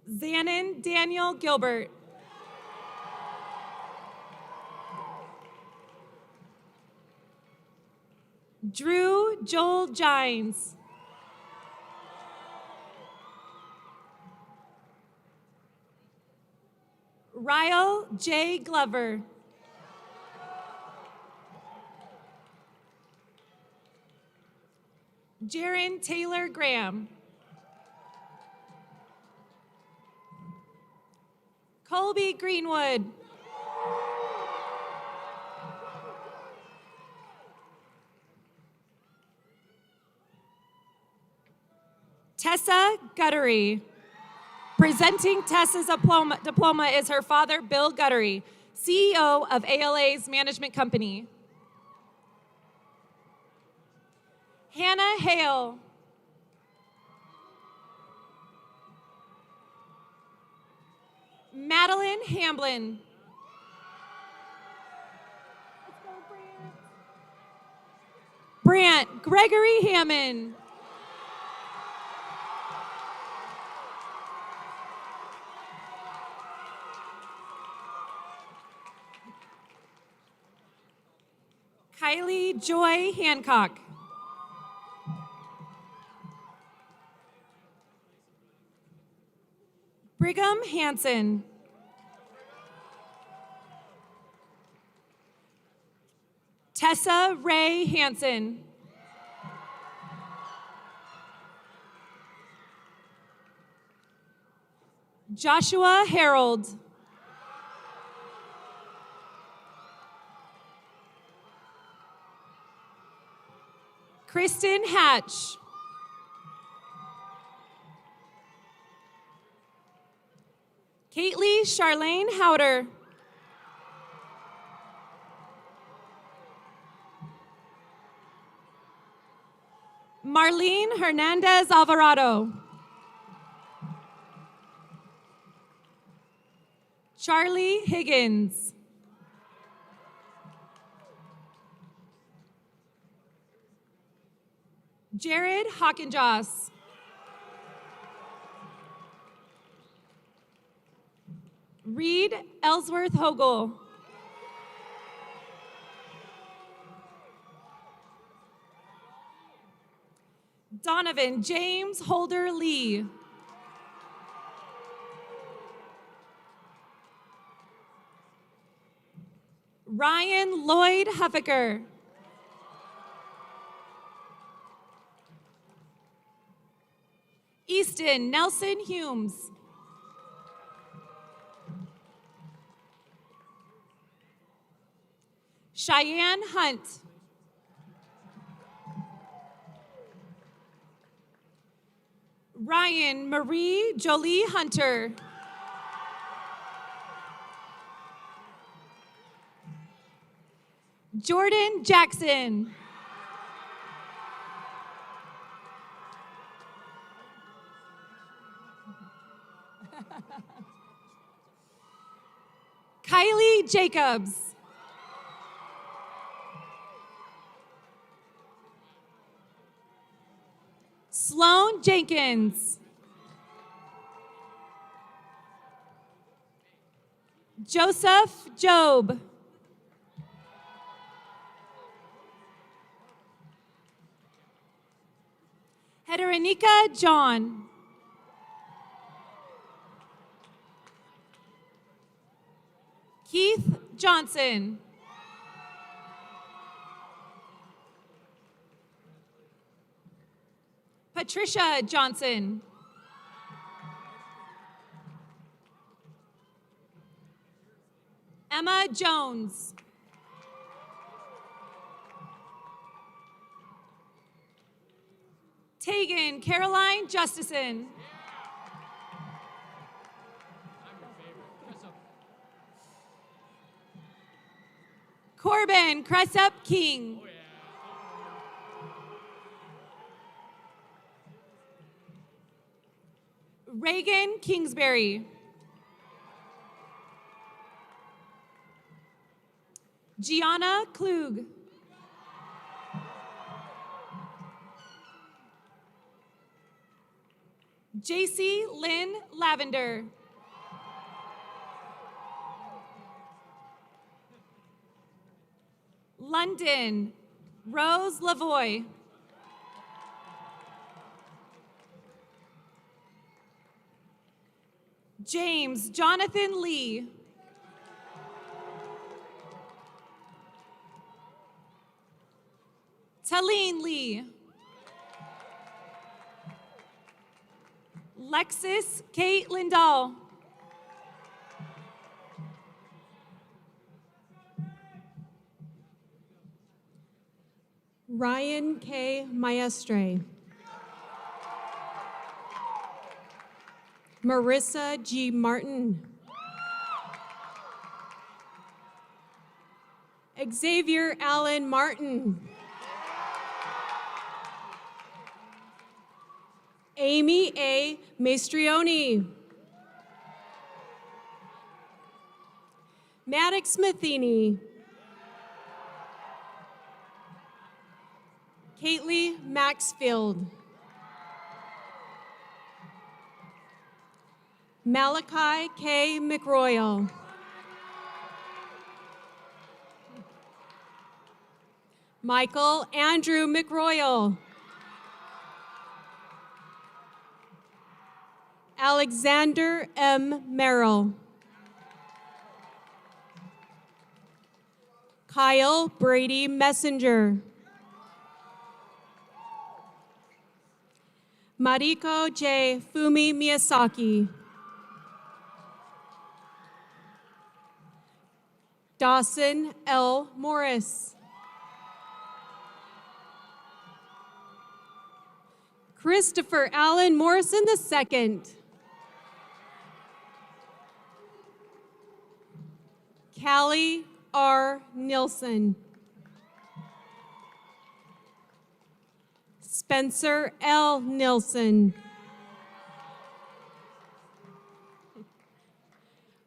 Zanon Daniel Gilbert. Drew Joel Gines. Ryle J. Glover. Jaron Taylor Graham. Colby Greenwood. Tessa Guttery. Presenting Tessa's diploma is her father, Bill Guttery, CEO of ALA's management company. Hannah Hale. Madeline Hamblin. Brant Gregory Hammond. Kylie Joy Hancock. Brigham Hansen. Tessa Ray Hansen. Joshua Harold. Kristen Hatch. Caitley Charlene Howder. Marlene Hernandez Alvarado. Charlie Higgins. Jared Hockenjoss. Reed Ellsworth Hogel. Donovan James Holder Lee. Ryan Lloyd Huffaker. Easton Nelson Humes. Cheyenne Hunt. Ryan Marie Jolie Hunter. Jordan Jackson. Kylie Jacobs. Sloan Jenkins. Joseph Job. Hederanika John. Keith Johnson. Patricia Johnson. Emma Jones. Tegan Caroline Justison. Corbin Cressup King. Reagan Kingsbury. Gianna Klug. JC Lynn Lavender. London Rose Lavoie. James Jonathan Lee. Talene Lee. Lexis Kate Lindahl. Ryan K. Maestre. Marissa G. Martin. Xavier Allen Martin. Amy A. Maestrioni. Maddox Matheny. Kately Maxfield. Malachi K. McRoyal. Michael Andrew McRoyal. Alexander M. Merrill. Kyle Brady Messenger. Mariko J. Fumi Miyazaki. Dawson L. Morris. Christopher Allen Morrison II. Callie R. Nilsson. Spencer L. Nilsson.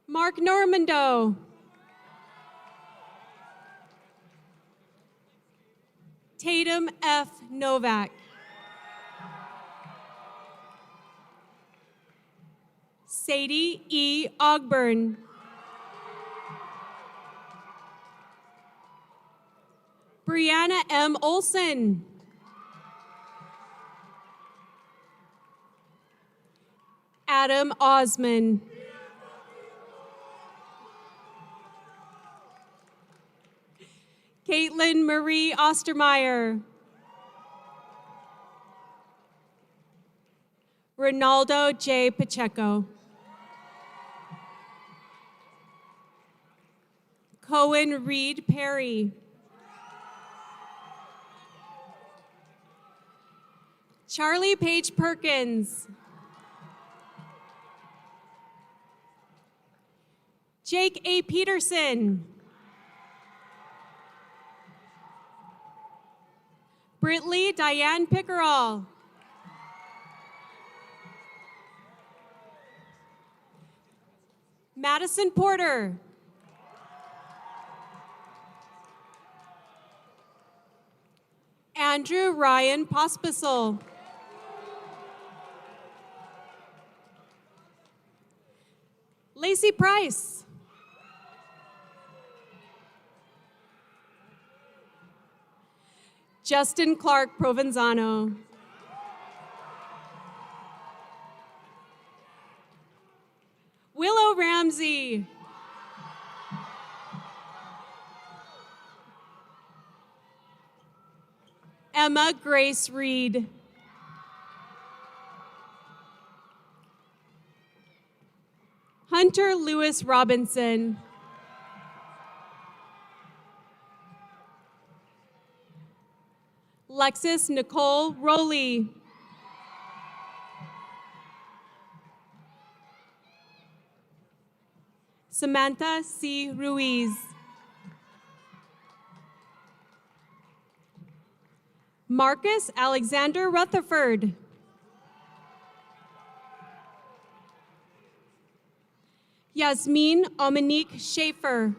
Mark Normando. Tatum F. Novak. Sadie E. Ogburn. Brianna M. Olson. Adam Osman. Caitlin Marie Ostermeyer. Ronaldo J. Pacheco. Cohen Reed Perry. Charlie Page Perkins. Jake A. Peterson. Britley Diane Pickerel. Madison Porter. Andrew Ryan Pospisil. Lacey Price. Justin Clark Provenzano. Willow Ramsey. Emma Grace Reed. Hunter Lewis Robinson. Lexis Nicole Rowley. Samantha C. Ruiz. Marcus Alexander Rutherford. Yasmin Omanique Schaefer.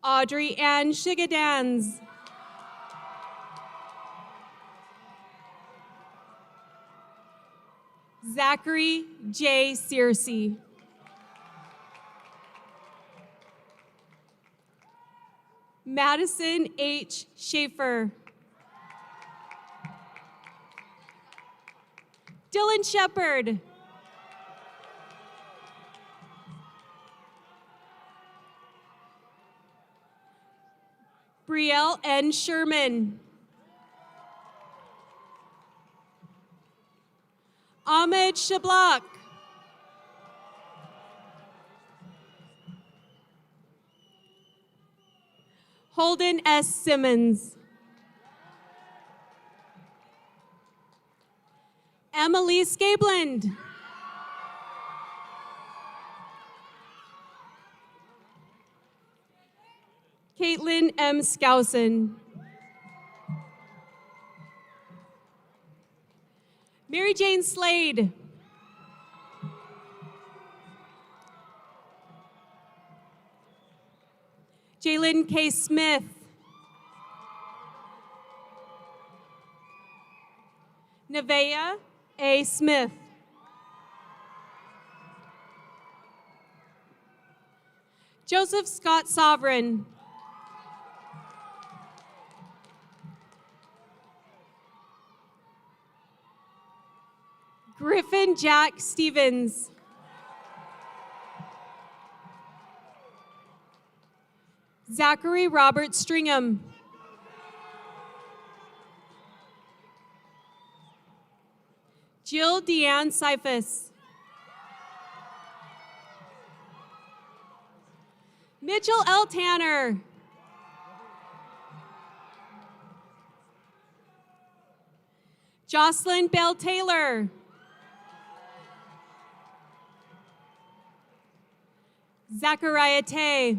Audrey Ann Shigadans. Zachary J. Searcy. Madison H. Schaefer. Dylan Shepard. Brielle N. Sherman. Ahmed Shablak. Holden S. Simmons. Emily Scabland. Caitlin M. Skousen. Mary Jane Slade. Jalen K. Smith. Nevaeh A. Smith. Joseph Scott Sovereign. Griffin Jack Stevens. Zachary Robert Stringham. Jill Deanne Seifus. Mitchell L. Tanner. Jocelyn Bell Taylor. Zachariah Tay.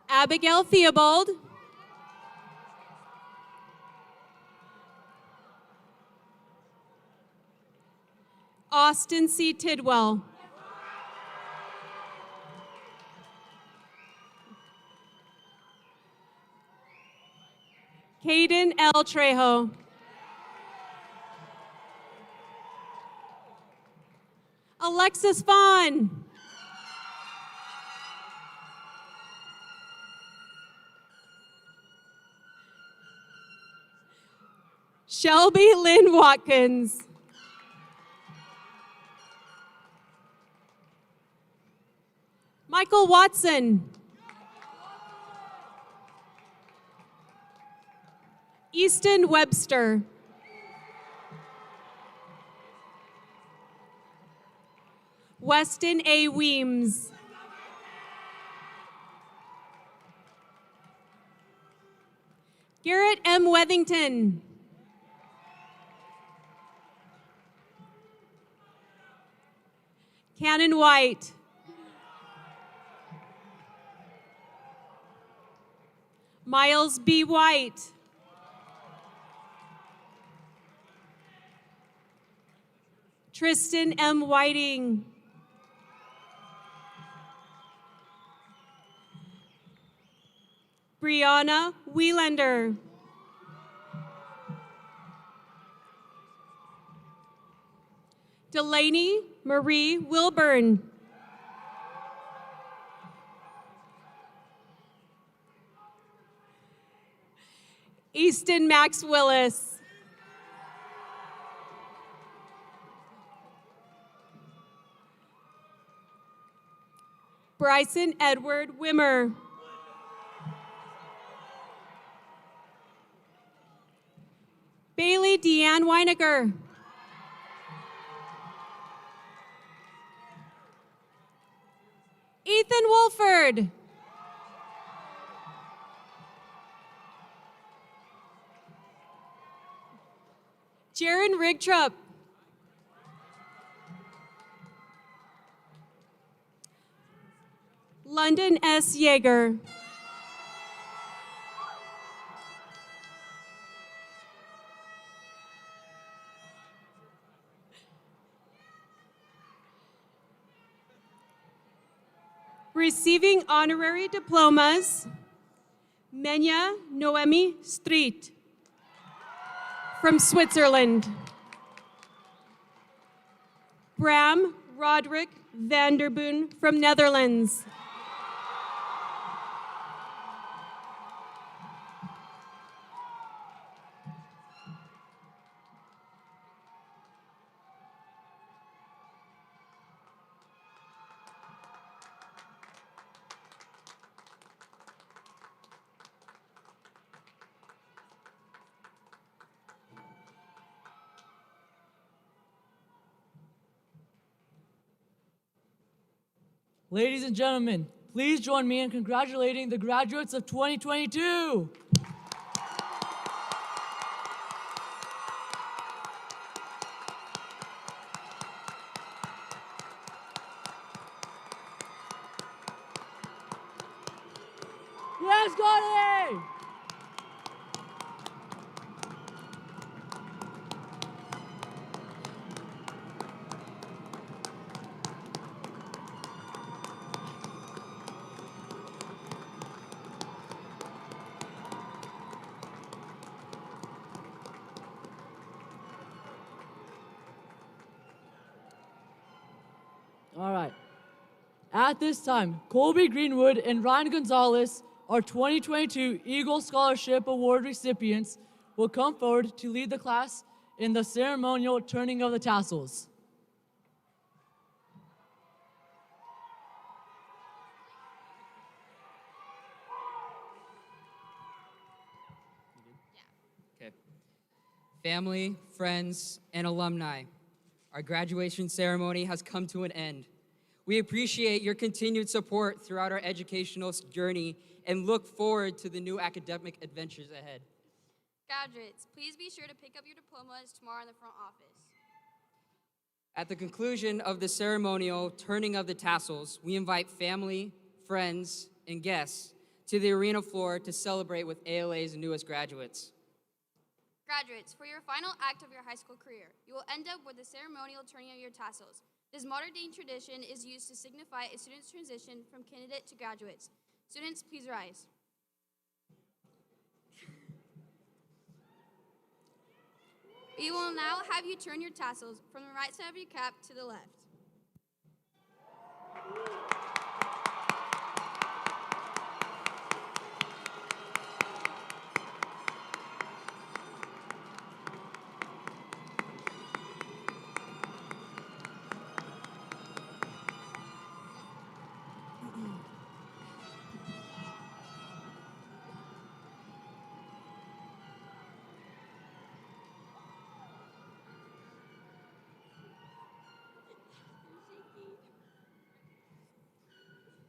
Abigail Theobald. Austin C. Tidwell. Caden L. Trejo. Alexis Vaughn. Shelby Lynn Watkins. Michael Watson. Easton Webster. Weston A. Weems. Garrett M. Wethington. Cannon White. Miles B. White. Tristan M. Whiting. Brianna Wieslander. Delaney Marie Wilburn. Easton Max Willis. Bryson Edward Wimmer. Bailey Deanne Weiniger. Ethan Wolford. Jaron Rigtrup. London S. Yeager. Receiving honorary diplomas, Menya Noemi Street from Switzerland. Bram Roderick Vanderboon from Netherlands. Ladies and gentlemen, please join me in congratulating the graduates of 2022. Yes, Scotty! All right. At this time, Colby Greenwood and Ryan Gonzalez, our 2022 Eagle Scholarship Award recipients, will come forward to lead the class in the ceremonial turning of the tassels. Okay. Family, friends, and alumni, our graduation ceremony has come to an end. We appreciate your continued support throughout our educational journey and look forward to the new academic adventures ahead. Graduates, please be sure to pick up your diplomas tomorrow in the front office. At the conclusion of the ceremonial turning of the tassels, we invite family, friends, and guests to the arena floor to celebrate with ALA's newest graduates. Graduates, for your final act of your high school career, you will end up with the ceremonial turning of your tassels. This modern-day tradition is used to signify a student's transition from candidate to graduates. Students, please rise. We will now have you turn your tassels from the right side of your cap to the left.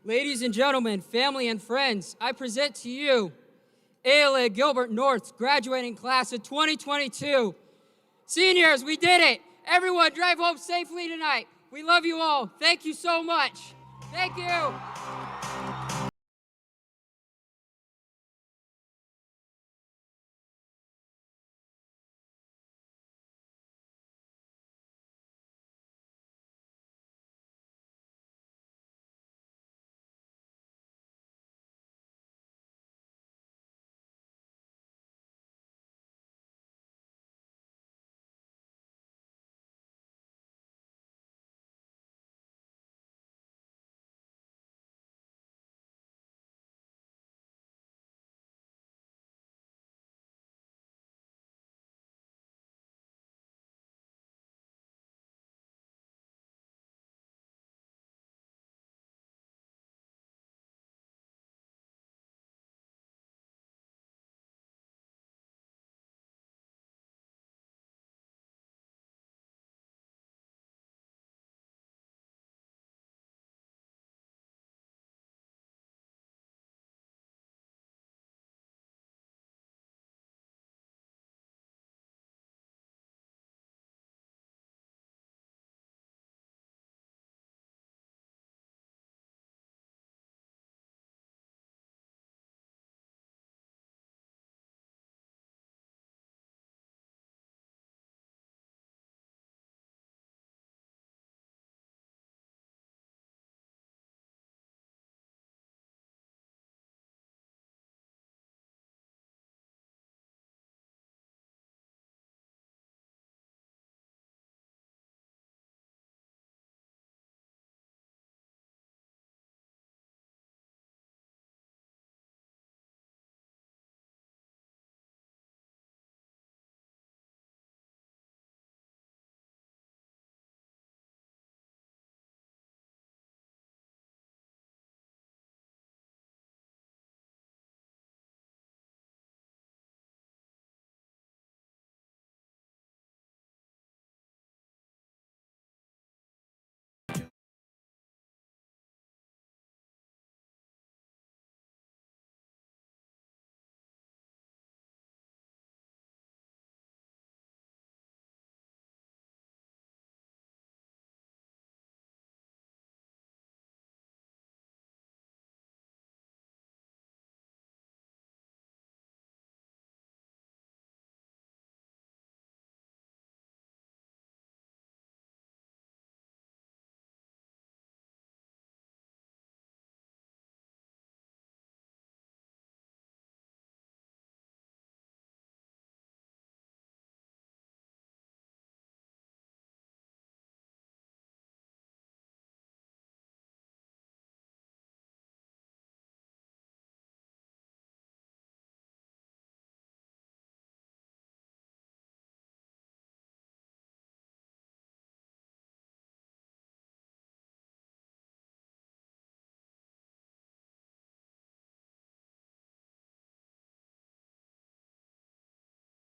Ladies and gentlemen, family and friends, I present to you ALA Gilbert North's graduating class of 2022. Seniors, we did it. Everyone drive home safely tonight. We love you all. Thank you so much. Thank you.